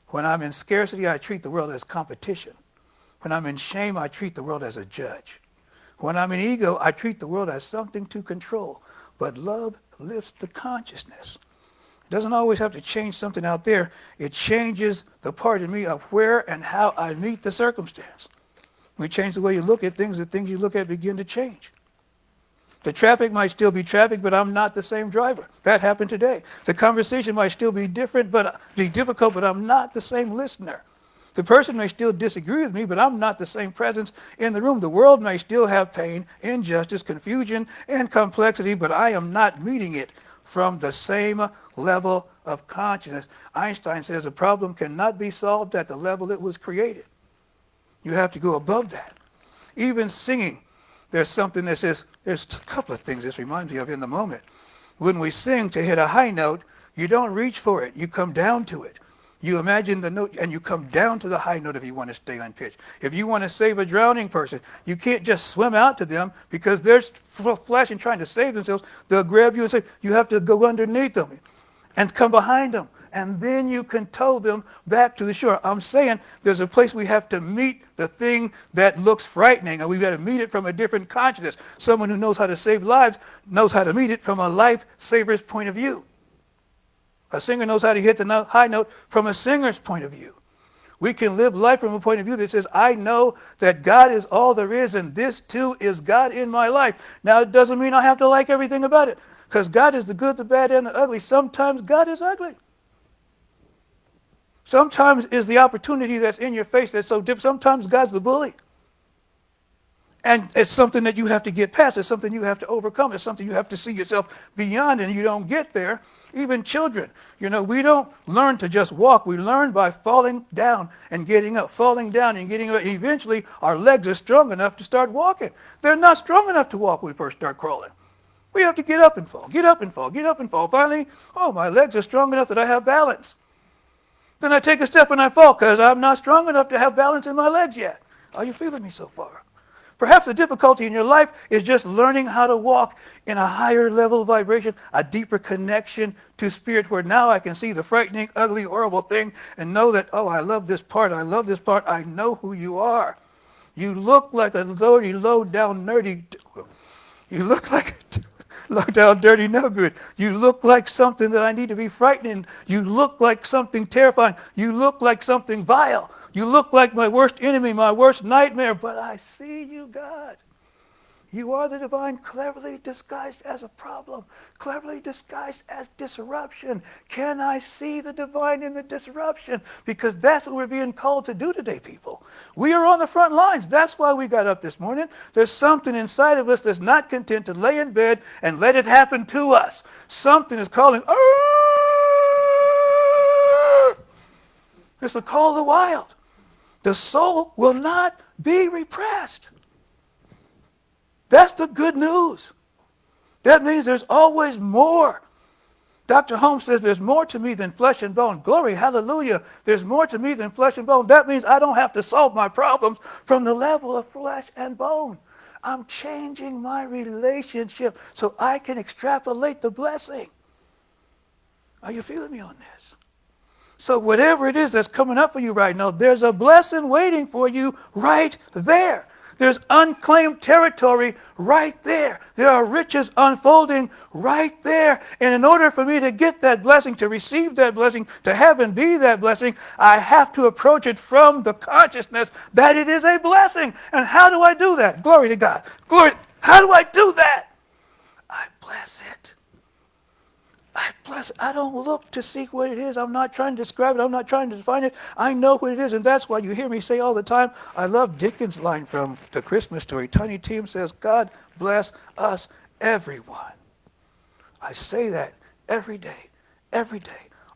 When I'm in scarcity, I treat the world as competition. When I'm in shame, I treat the world as a judge. When I'm in ego, I treat the world as something to control. But love lifts the consciousness. It doesn't always have to change something out there. It changes the part of me of where and how I meet the circumstance. When you change the way you look at things, the things you look at begin to change. The traffic might still be traffic, but I'm not the same driver. That happened today. The conversation might still be different, but be difficult, but I'm not the same listener. The person may still disagree with me, but I'm not the same presence in the room. The world may still have pain, injustice, confusion, and complexity, but I am not meeting it from the same level of consciousness. Einstein says a problem cannot be solved at the level it was created. You have to go above that. Even singing. there's something that says, there's a couple of things this reminds me of in the moment. When we sing to hit a high note, you don't reach for it. You come down to it. You imagine the note and you come down to the high note if you want to stay on pitch. If you want to save a drowning person, you can't just swim out to them because they're flashing trying to save themselves. They'll grab you and say, you have to go underneath them and come behind them. And then you can tow them back to the shore. I'm saying there's a place we have to meet the thing that looks frightening, and we've got to meet it from a different consciousness. Someone who knows how to save lives knows how to meet it from a lifesaver's point of view. A singer knows how to hit the high note from a singer's point of view. We can live life from a point of view that says, I know that God is all there is, and this too is God in my life. Now, it doesn't mean I have to like everything about it, because God is the good, the bad, and the ugly. Sometimes God is ugly. Sometimes is the opportunity that's in your face that's so different. Sometimes God's the bully. And it's something that you have to get past. It's something you have to overcome. It's something you have to see yourself beyond, and you don't get there. Even children, we don't learn to just walk. We learn by falling down and getting up, falling down and getting up. Eventually, our legs are strong enough to start walking. They're not strong enough to walk when we first start crawling. We have to get up and fall, get up and fall, get up and fall. Finally, my legs are strong enough that I have balance. Then I take a step and I fall because I'm not strong enough to have balance in my legs yet. Are you feeling me so far? Perhaps the difficulty in your life is just learning how to walk in a higher level of vibration, a deeper connection to spirit, where now I can see the frightening, ugly, horrible thing and know that, I love this part, I love this part, I know who you are. You look like a low down, nerdy, you look like low down, dirty, no good. You look like something that I need to be frightened. You look like something terrifying. You look like something vile. You look like my worst enemy, my worst nightmare, but I see you, God. You are the divine, cleverly disguised as a problem, cleverly disguised as disruption. Can I see the divine in the disruption? Because that's what we're being called to do today, people. We are on the front lines. That's why we got up this morning. There's something inside of us that's not content to lay in bed and let it happen to us. Something is calling, Arr! It's the call of the wild. The soul will not be repressed. That's the good news. That means there's always more. Dr. Holmes says there's more to me than flesh and bone. Glory, hallelujah. There's more to me than flesh and bone. That means I don't have to solve my problems from the level of flesh and bone. I'm changing my relationship so I can extrapolate the blessing. Are you feeling me on this? So whatever it is that's coming up for you right now, there's a blessing waiting for you right there. There's unclaimed territory right there. There are riches unfolding right there. And in order for me to get that blessing, to receive that blessing, to have and be that blessing, I have to approach it from the consciousness that it is a blessing. And how do I do that? Glory to God. Glory. How do I do that? I bless it. I bless it. I don't look to seek what it is. I'm not trying to describe it. I'm not trying to define it. I know what it is, and that's why you hear me say all the time, I love Dickens' line from The Christmas Story. Tiny Tim says, God bless us, everyone. I say that every day,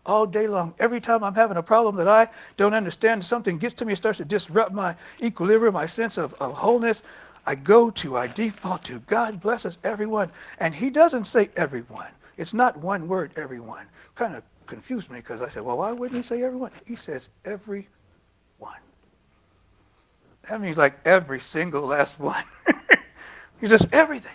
all day long. Every time I'm having a problem that I don't understand, something gets to me, it starts to disrupt my equilibrium, my sense of wholeness, I default to, God bless us, everyone. And he doesn't say everyone. It's not one word, everyone. Kind of confused me because I said, well, why wouldn't he say everyone? He says everyone. That means like every single last one. He says everything.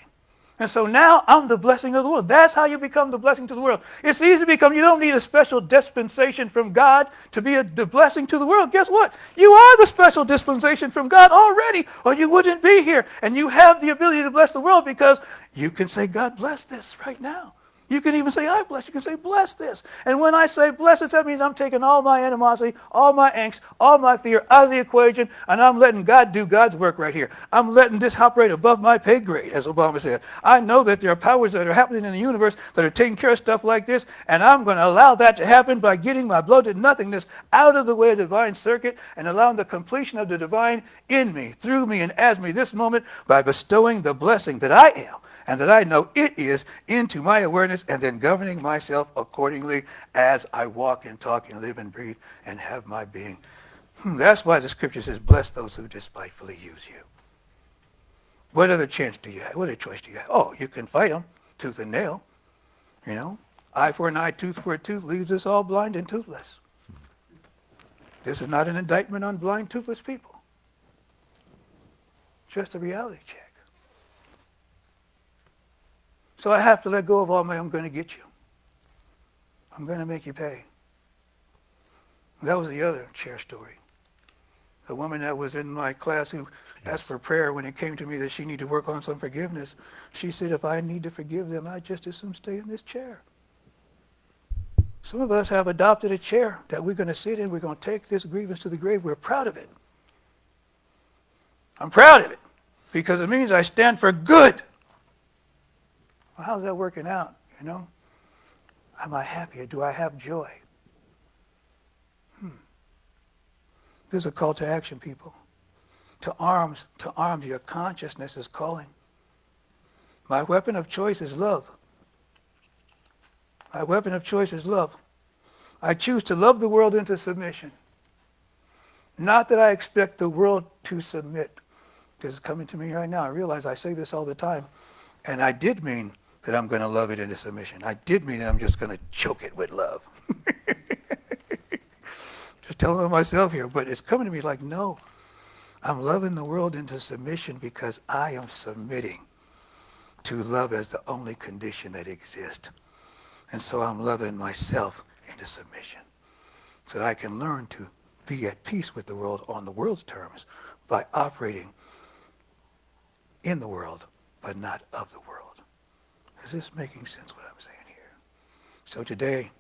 And so now I'm the blessing of the world. That's how you become the blessing to the world. It's easy to become, you don't need a special dispensation from God to be the blessing to the world. Guess what? You are the special dispensation from God already, or you wouldn't be here. And you have the ability to bless the world because you can say, God bless this right now. You can even say, I bless. You can say, bless this. And when I say bless it, that means I'm taking all my animosity, all my angst, all my fear out of the equation, and I'm letting God do God's work right here. I'm letting this operate above my pay grade, as Obama said. I know that there are powers that are happening in the universe that are taking care of stuff like this, and I'm going to allow that to happen by getting my bloated nothingness out of the way of the divine circuit and allowing the completion of the divine in me, through me, and as me this moment by bestowing the blessing that I am and that I know it is into my awareness, and then governing myself accordingly as I walk and talk and live and breathe and have my being. That's why the scripture says, bless those who despitefully use you. What other chance do you have? What other choice do you have? Oh, you can fight them tooth and nail. You know, eye for an eye, tooth for a tooth leaves us all blind and toothless. This is not an indictment on blind, toothless people. Just a reality check. So I have to let go of all my I'm going to get you. I'm going to make you pay. That was the other chair story. The woman that was in my class who asked for prayer when it came to me that she needed to work on some forgiveness, she said, if I need to forgive them, I just as soon stay in this chair. Some of us have adopted a chair that we're going to sit in. We're going to take this grievance to the grave. We're proud of it. I'm proud of it because it means I stand for good. Well, how's that working out, you know? Am I happy? Do I have joy? This is a call to action, people. To arms, your consciousness is calling. My weapon of choice is love. My weapon of choice is love. I choose to love the world into submission. Not that I expect the world to submit. This is coming to me right now. I realize I say this all the time. And I did mean that I'm going to love it into submission. I did mean that I'm just going to choke it with love. Just telling it myself here. But it's coming to me like, no. I'm loving the world into submission because I am submitting to love as the only condition that exists. And so I'm loving myself into submission so that I can learn to be at peace with the world on the world's terms by operating in the world, but not of the world. Is this making sense what I'm saying here? So today,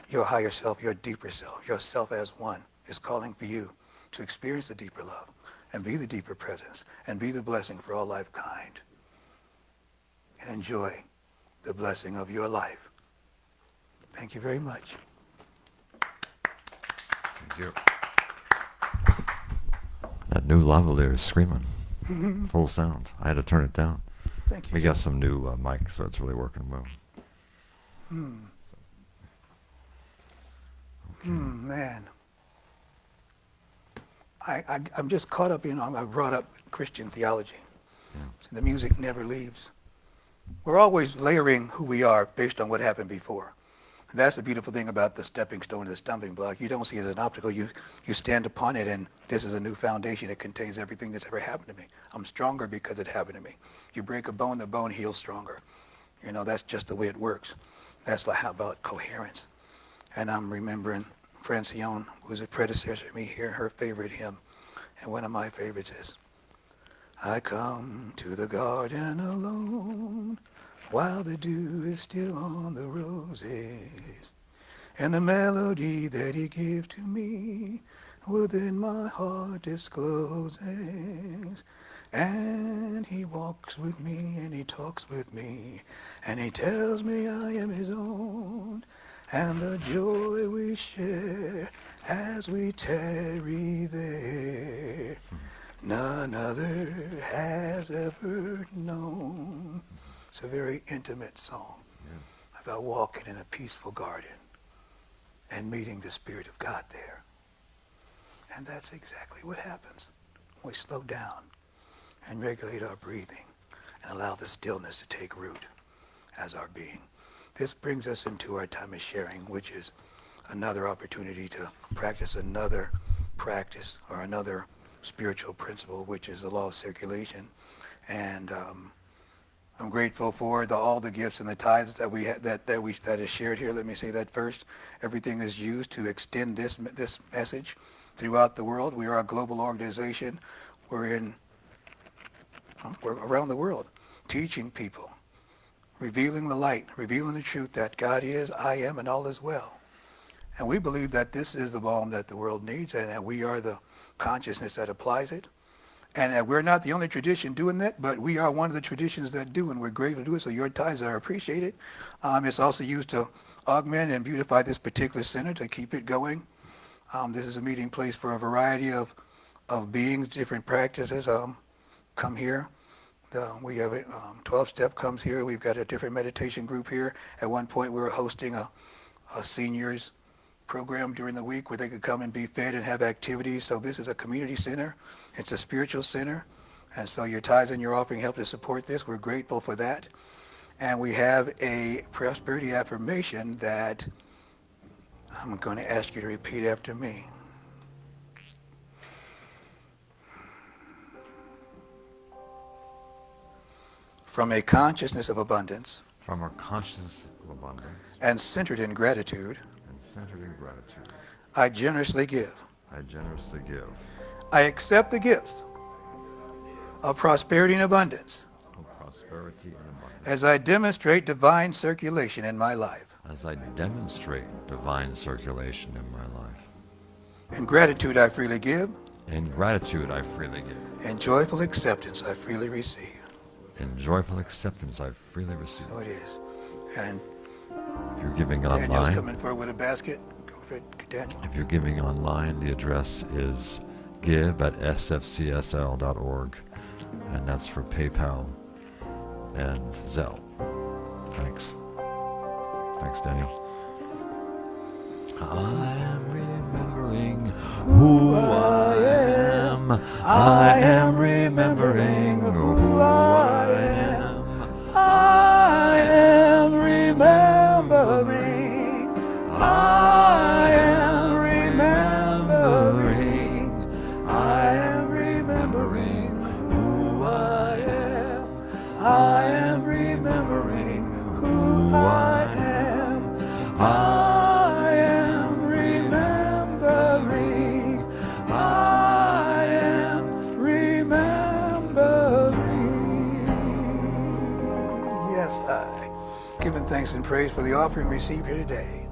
your higher self, your deeper self, your self as one is calling for you to experience the deeper love and be the deeper presence and be the blessing for all life kind and enjoy the blessing of your life. Thank you very much. Thank you. That new lavalier is screaming. Full sound. I had to turn it down. Thank you. We got some new mics, so it's really working well. Man. I'm just caught up in, I brought up Christian theology. Yeah. So the music never leaves. We're always layering who we are based on what happened before. And that's the beautiful thing about the stepping stone, the stumbling block. You don't see it as an obstacle. You stand upon it, and this is a new foundation. It contains everything that's ever happened to me. I'm stronger because it happened to me. You break a bone, the bone heals stronger. You know, that's just the way it works. That's like how about coherence. And I'm remembering Francione, who's a predecessor to me here, her favorite hymn. And one of my favorites is, I come to the garden alone while the dew is still on the roses, and the melody that he gave to me within my heart discloses. And he walks with me and he talks with me and he tells me I am his own, and the joy we share as we tarry there none other has ever known. It's a very intimate song about walking in a peaceful garden and meeting the Spirit of God there. And that's exactly what happens when we slow down and regulate our breathing and allow the stillness to take root as our being. This brings us into our time of sharing, which is another opportunity to practice another practice or another spiritual principle, which is the law of circulation. And I'm grateful for all the gifts and the tithes that that is shared here. Let me say that first. Everything is used to extend this message throughout the world. We are a global organization. We're around the world teaching people, revealing the light, revealing the truth that God is, I am, and all is well. And we believe that this is the balm that the world needs, and that we are the consciousness that applies it. And that we're not the only tradition doing that, but we are one of the traditions that do, and we're grateful to do it, so your tithes are appreciated. It's also used to augment and beautify this particular center, to keep it going. This is a meeting place for a variety of beings, different practices. Come here. We have 12-step comes here. We've got a different meditation group here. At one point, we were hosting a seniors program during the week where they could come and be fed and have activities. So this is a community center. It's a spiritual center. And so your tithes and your offering help to support this. We're grateful for that. And we have a prosperity affirmation that I'm going to ask you to repeat after me. From a consciousness of abundance From a consciousness of abundance and centered in gratitude, and centered in gratitude, I generously give. I generously give I accept the gifts of prosperity and abundance of prosperity and abundance as I demonstrate divine circulation in my life. as I demonstrate divine circulation in my life. In gratitude I freely give. In gratitude, I freely give. In joyful acceptance I freely receive. In joyful acceptance, I freely receive. So it is. And If you're giving Daniel's online, coming forward with a basket. Go for it, Daniel. if you're giving online, the address is give@sfcsl.org, and that's for PayPal and Zelle. Thanks. Thanks, Daniel. I am remembering who I am. I am remembering who I am. I am remembering. I am remembering. I am remembering who I am. I am remembering who I am. I am remembering. I am remembering. Yes, I. Giving thanks and praise for the offering received here today.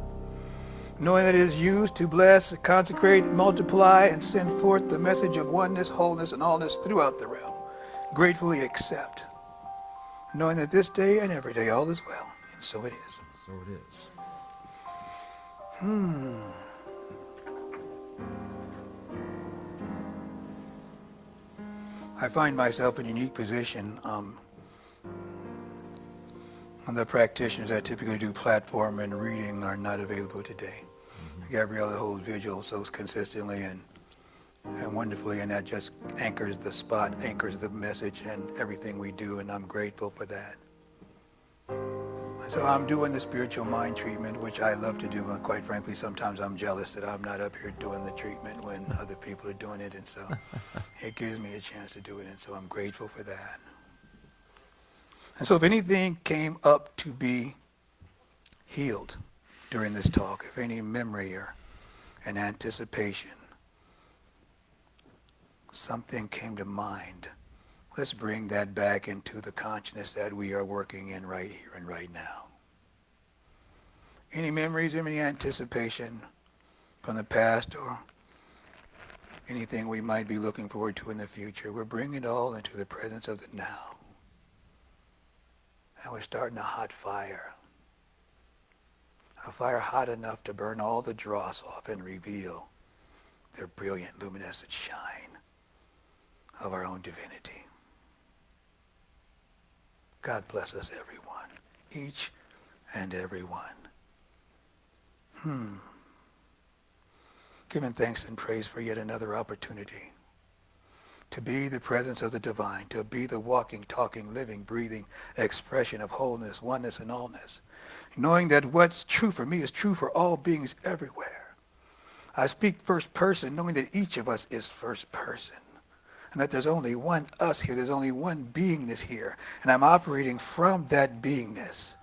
Knowing that it is used to bless, consecrate, multiply, and send forth the message of oneness, wholeness, and allness throughout the realm. Gratefully accept. Knowing that this day and every day all is well. And so it is. So it is. I find myself in a unique position. The practitioners that typically do platform and reading are not available today. Gabriella holds vigil so consistently and wonderfully, and that just anchors the spot, anchors the message and everything we do, and I'm grateful for that. So I'm doing the spiritual mind treatment, which I love to do, and quite frankly, sometimes I'm jealous that I'm not up here doing the treatment when other people are doing it, and so it gives me a chance to do it, and so I'm grateful for that. And so if anything came up to be healed during this talk, if any memory or an anticipation, something came to mind, let's bring that back into the consciousness that we are working in right here and right now. Any memories, any anticipation from the past or anything we might be looking forward to in the future, we're bringing it all into the presence of the now. And we're starting a hot fire. A fire hot enough to burn all the dross off and reveal the brilliant luminescent shine of our own divinity. God bless us, everyone, each and every one. Giving thanks and praise for yet another opportunity to be the presence of the divine, to be the walking, talking, living, breathing expression of wholeness, oneness, and allness. Knowing that what's true for me is true for all beings everywhere. I speak first person, knowing that each of us is first person. And that there's only one us here, there's only one beingness here. And I'm operating from that beingness,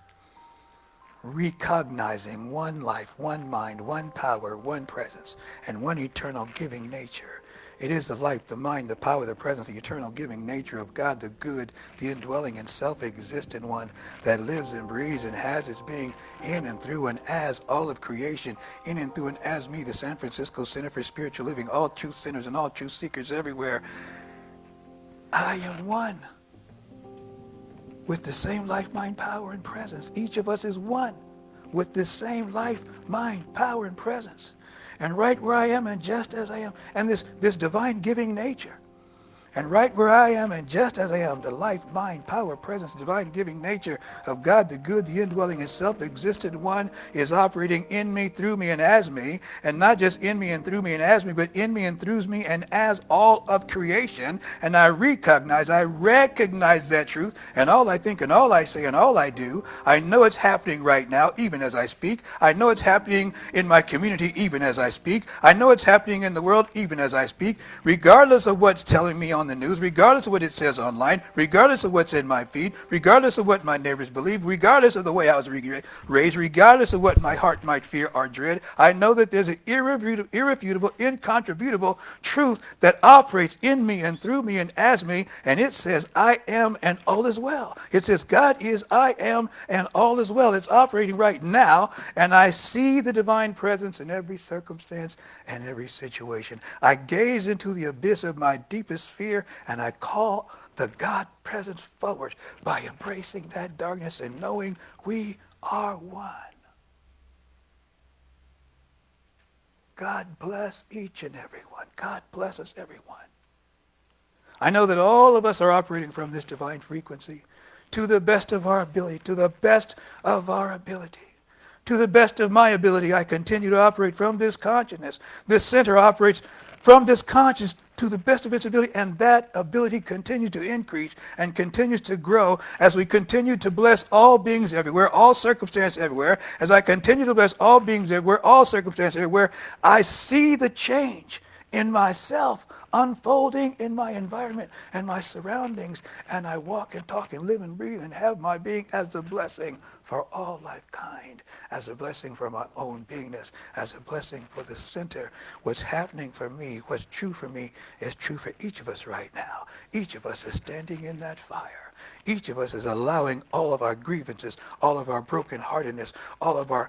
recognizing one life, one mind, one power, one presence, and one eternal giving nature. It is the life, the mind, the power, the presence, the eternal giving nature of God, the good, the indwelling and self-existent one that lives and breathes and has its being in and through and as all of creation, in and through and as me, the San Francisco Center for Spiritual Living, all truth sinners and all truth seekers everywhere. I am one with the same life, mind, power, and presence. Each of us is one with the same life, mind, power, and presence. And right where I am and just as I am, and this divine giving nature. And right where I am, and just as I am, the life, mind, power, presence, divine giving nature of God, the good, the indwelling, and self-existent one is operating in me, through me, and as me. And not just in me and through me and as me, but in me and through me and as all of creation. And I recognize that truth. And all I think and all I say and all I do, I know it's happening right now, even as I speak. I know it's happening in my community, even as I speak. I know it's happening in the world, even as I speak. Regardless of what's telling me on the news, regardless of what it says online, regardless of what's in my feed, regardless of what my neighbors believe, regardless of the way I was raised, regardless of what my heart might fear or dread, I know that there's an irrefutable, incontrovertible truth that operates in me and through me and as me, and it says, I am and all is well. It says, God is, I am, and all is well. It's operating right now, and I see the divine presence in every circumstance and every situation. I gaze into the abyss of my deepest fear, and I call the God presence forward by embracing that darkness and knowing we are one. God bless each and every one. God bless us, everyone. I know that all of us are operating from this divine frequency to the best of our ability, to the best of our ability. To the best of my ability, I continue to operate from this consciousness. This center operates from this consciousness to the best of its ability, and that ability continues to increase and continues to grow as we continue to bless all beings everywhere, all circumstances everywhere. As I continue to bless all beings everywhere, all circumstances everywhere, I see the change in myself unfolding in my environment and my surroundings, and I walk and talk and live and breathe and have my being as a blessing for all lifekind, as a blessing for my own beingness, as a blessing for the center. What's happening for me, what's true for me, is true for each of us right now. Each of us is standing in that fire. Each of us is allowing all of our grievances, all of our brokenheartedness, all of our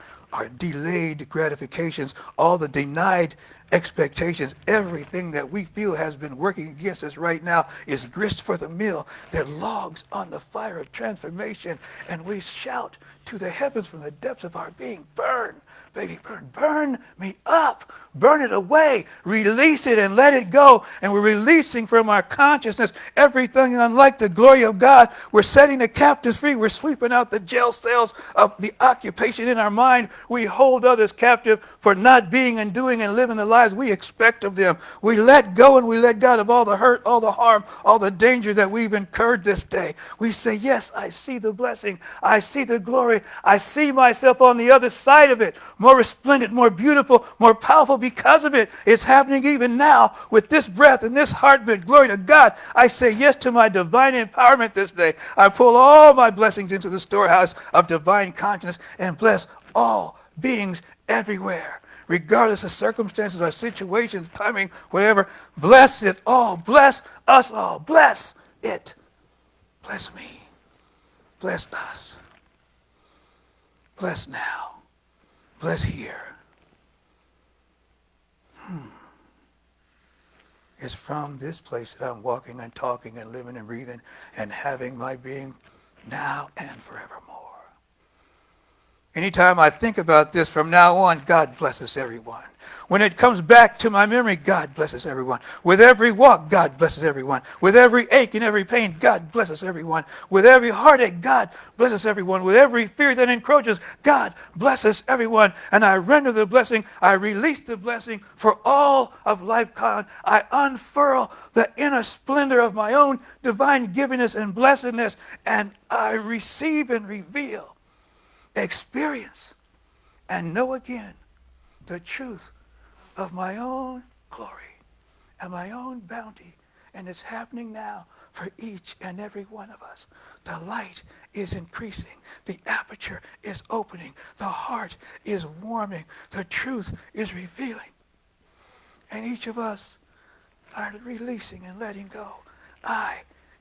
delayed gratifications, all the denied expectations, everything that we feel has been working against us right now is grist for the mill. They're logs on the fire of transformation, and we shout to the heavens from the depths of our being, burn, baby, burn. Burn me up. Burn it away. Release it and let it go. And we're releasing from our consciousness everything unlike the glory of God. We're setting the captives free. We're sweeping out the jail cells of the occupation in our mind. We hold others captive for not being and doing and living the lives we expect of them. We let go and we let God of all the hurt, all the harm, all the danger that we've incurred this day. We say, yes, I see the blessing. I see the glory. I see myself on the other side of it, more resplendent, more beautiful, more powerful because of it. It's happening even now with this breath and this heartbeat. Glory to God. I say yes to my divine empowerment this day. I pull all my blessings into the storehouse of divine consciousness and bless all beings everywhere, regardless of circumstances or situations, timing, whatever. Bless it all. Bless us all. Bless it. Bless me. Bless us. Bless now. Bless here. It's from this place that I'm walking and talking and living and breathing and having my being now and forevermore. Anytime I think about this from now on, God blesses everyone. When it comes back to my memory, God blesses everyone. With every walk, God blesses everyone. With every ache and every pain, God blesses everyone. With every heartache, God blesses everyone. With every fear that encroaches, God blesses everyone. And I render the blessing, I release the blessing for all of lifetime. I unfurl the inner splendor of my own divine givingness and blessedness, and I receive and reveal, experience, and know again the truth of my own glory and my own bounty. And it's happening now for each and every one of us. The light is increasing. The aperture is opening. The heart is warming. The truth is revealing. And each of us are releasing and letting go. I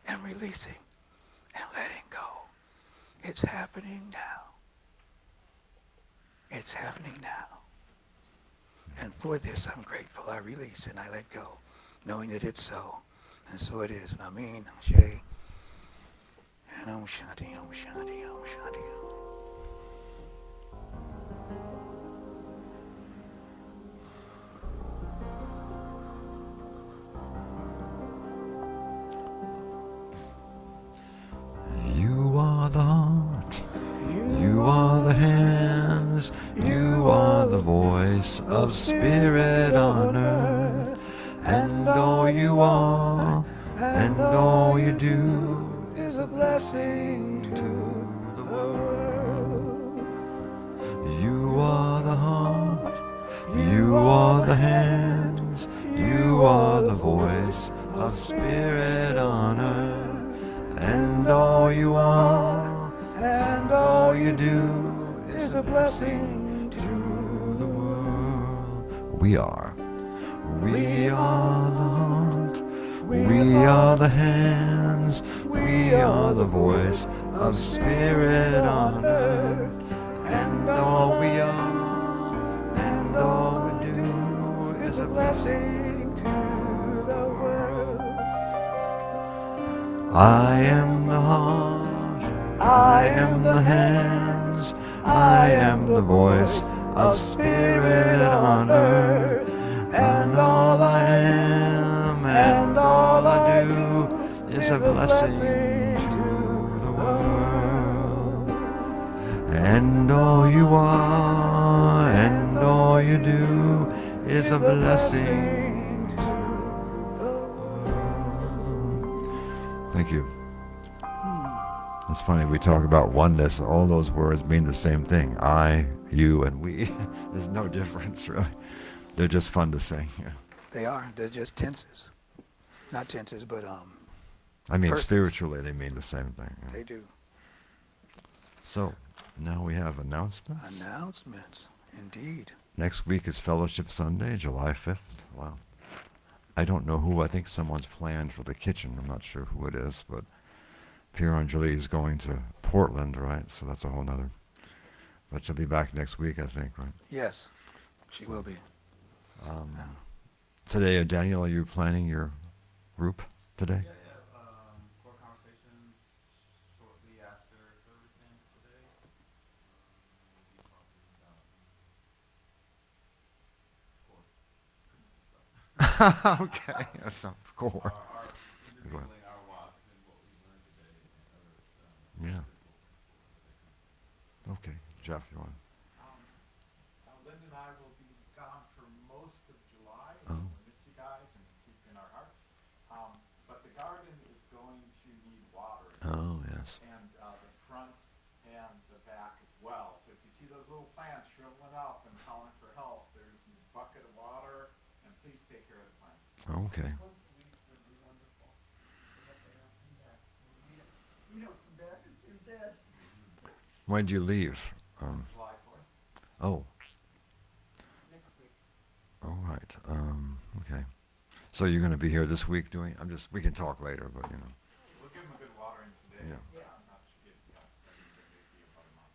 am releasing and letting go. It's happening now. It's happening now. And for this, I'm grateful. I release and I let go, knowing that it's so. And so it is. And Amen, Shay. And Om Shanti, Om Shanti, Om Shanti. voice of spirit on earth, and all you are, and all you do is a blessing to the world. You are the heart, you are the hands, you are the voice of spirit on earth, and all you are, and all you do is a blessing to the world. We are the heart, we are the hands, we are the voice of spirit on earth, and all we are, and all we do is a blessing to the world. I am the heart, I am the hands, I am the voice of spirit on earth, and all I am and all I do is a blessing to the world. And all you are and all you do is a blessing to the world. Thank you. It's funny, we talk about oneness, all those words mean the same thing. I, you, and we. There's no difference, really. They're just fun to sing. Yeah. They are. They're just tenses. Not tenses, but I mean, persons. spiritually, they mean the same thing. Yeah. They do. So, now we have announcements. Announcements, indeed. Next week is Fellowship Sunday, July 5th. Wow. I don't know who. I think someone's planned for the kitchen. I'm not sure who it is, but Pierre Angeli is going to Portland, right? So that's a whole nother. But she'll be back next week, I think, right? Yes, she will be. Today, Daniel, are you planning your group today? Yeah. Core conversations shortly after servicing today. We'll be talking about core Christmas stuff. Okay, that's not cool. Our individually our walks and what we learned today and other Yeah. Okay, Jeff, you want? Linda and I will be gone for most of July. Oh. We'll miss you guys and keep you in our hearts. But the garden is going to need watering. Oh, yes. And the front and the back as well. So if you see those little plants shriveling up and calling for help, there's a bucket of water, and please take care of the plants. Okay. Once a week would be wonderful. So that they don't come back. We don't come back and see dead. When do you leave? July 4th. Oh, Next week. all right. Okay. So you're going to be here this week doing? We can talk later, but you know. We'll give them a good watering today. Yeah. Not to get, I think they'll be about a month.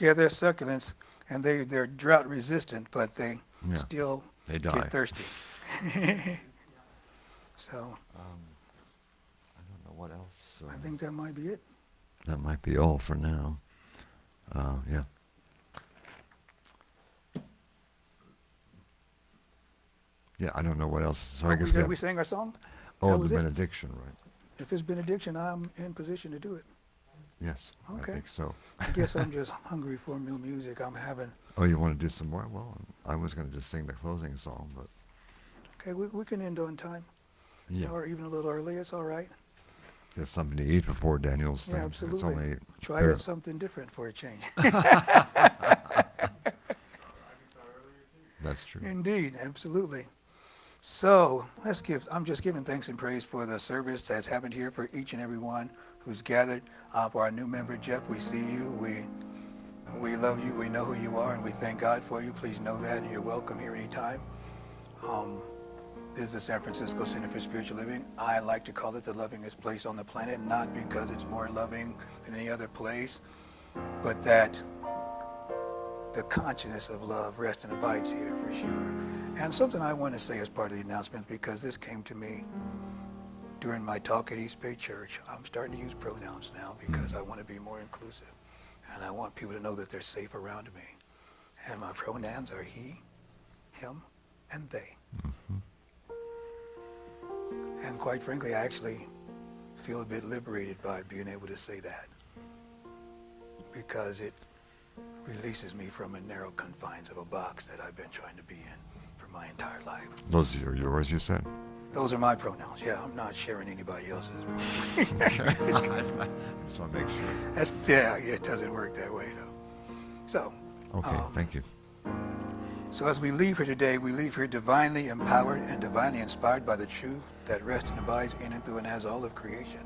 Yeah, they're succulents, and they're drought resistant, but they Yeah. still They die. get thirsty. So I don't know what else. I think that might be it. That might be all for now. Yeah. Yeah, I don't know what else. So I guess Did we sing our song? oh, that the was it? benediction, right? If it's benediction, I'm in position to do it. Yes, Okay. I think so. I guess I'm just hungry for new music. I'm having. Oh, you want to do some more? Well, I was going to just sing the closing song, but Okay, we can end on time, yeah, or even a little early. It's all right. get something to eat before Daniel's thing. Yeah, It's absolutely. only Try fair. it something different for a change. That's true. Indeed, absolutely. So I'm just giving thanks and praise for the service that's happened here for each and every one who's gathered. For our new member, Jeff, we see you. We love you. We know who you are, and we thank God for you. Please know that. You're welcome here anytime. This is the San Francisco Center for Spiritual Living. I like to call it the lovingest place on the planet, not because it's more loving than any other place, but that the consciousness of love rests and abides here for sure. And something I want to say as part of the announcement, because this came to me during my talk at East Bay Church. I'm starting to use pronouns now because I want to be more inclusive. And I want people to know that they're safe around me. And my pronouns are he, him, and they. Mm-hmm. And quite frankly, I actually feel a bit liberated by being able to say that. Because it releases me from the narrow confines of a box that I've been trying to be in for my entire life. Those are yours, you said? Those are my pronouns. Yeah, I'm not sharing anybody else's. Just want to make sure. Yeah, it doesn't work that way, though. So, Okay, thank you. So as we leave here today, we leave here divinely empowered and divinely inspired by the truth that rests and abides in and through and as all of creation.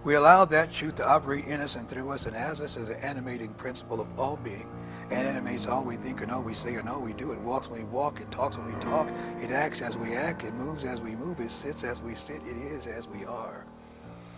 We allow that truth to operate in us and through us and as us as an animating principle of all being, and animates all we think and all we say and all we do. It walks when we walk, it talks when we talk, it acts as we act, it moves as we move, it sits as we sit, it is as we are.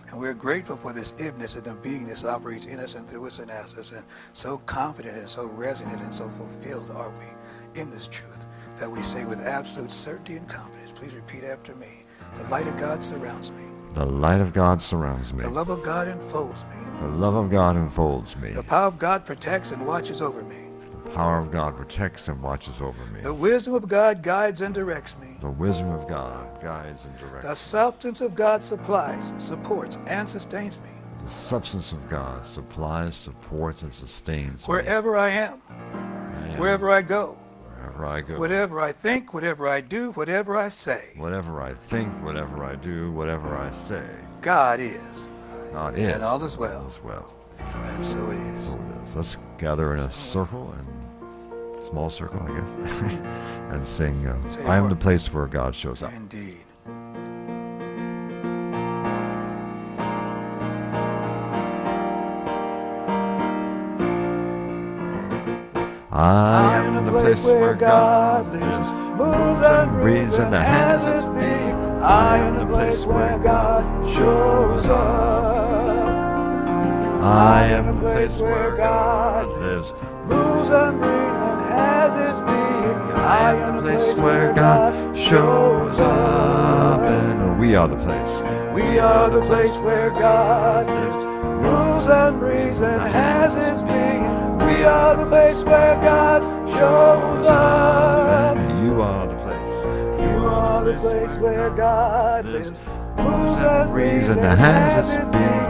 And we're grateful for this ibness and the beingness that operates in us and through us and as us, and so confident and so resonant and so fulfilled are we in this truth that we say with absolute certainty and confidence, please repeat after me, the light of God surrounds me. The light of God surrounds me. The love of God enfolds me. The love of God enfolds me. The power of God protects and watches over me. The power of God protects and watches over me. The wisdom of God guides and directs me. The wisdom of God guides and directs The me. substance of God supplies, supports, and sustains me. The substance of God supplies, supports, and sustains me. Wherever I am, am. wherever I go, Wherever I go. whatever I think, whatever I do, whatever I say, Whatever I think, whatever I do, whatever I say, God is. God is. And all is well. All is well. And so it is. So it is. Let's gather in a circle, and small circle, I guess, and sing, Say I am more. the place where God shows up. Indeed. I am the place where God lives, moves and breathes, and has his being. I am the place where God shows up. I am the place where God lives, moves and breathes, and has his being. I am the place where God shows up. And we are the place. We are the place where God lives, moves and breathes, and has his being. We are the place where God shows up. And you are the place. You are the place where God lives, moves and breathes, And has his being.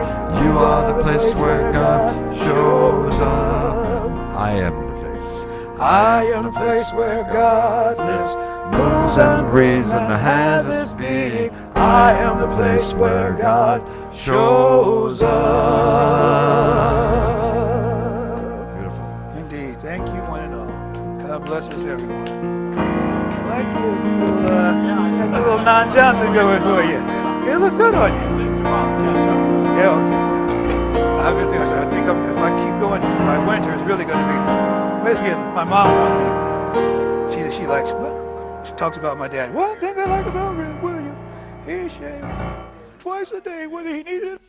You are the place where God shows up. I am the place. I am the place where God lives, moves and breathes, and has his being. I am the place where God shows up. Beautiful. Indeed. Thank you, one and all. God bless us, everyone. I like your little Don Johnson going for you. It looks good on you. Yeah. I've been thinking, I think if I keep going by winter, it's really going to be. Basically, my mom wants me. She likes. She talks about my dad. One thing I like about William, he shaved twice a day, whether he needed it.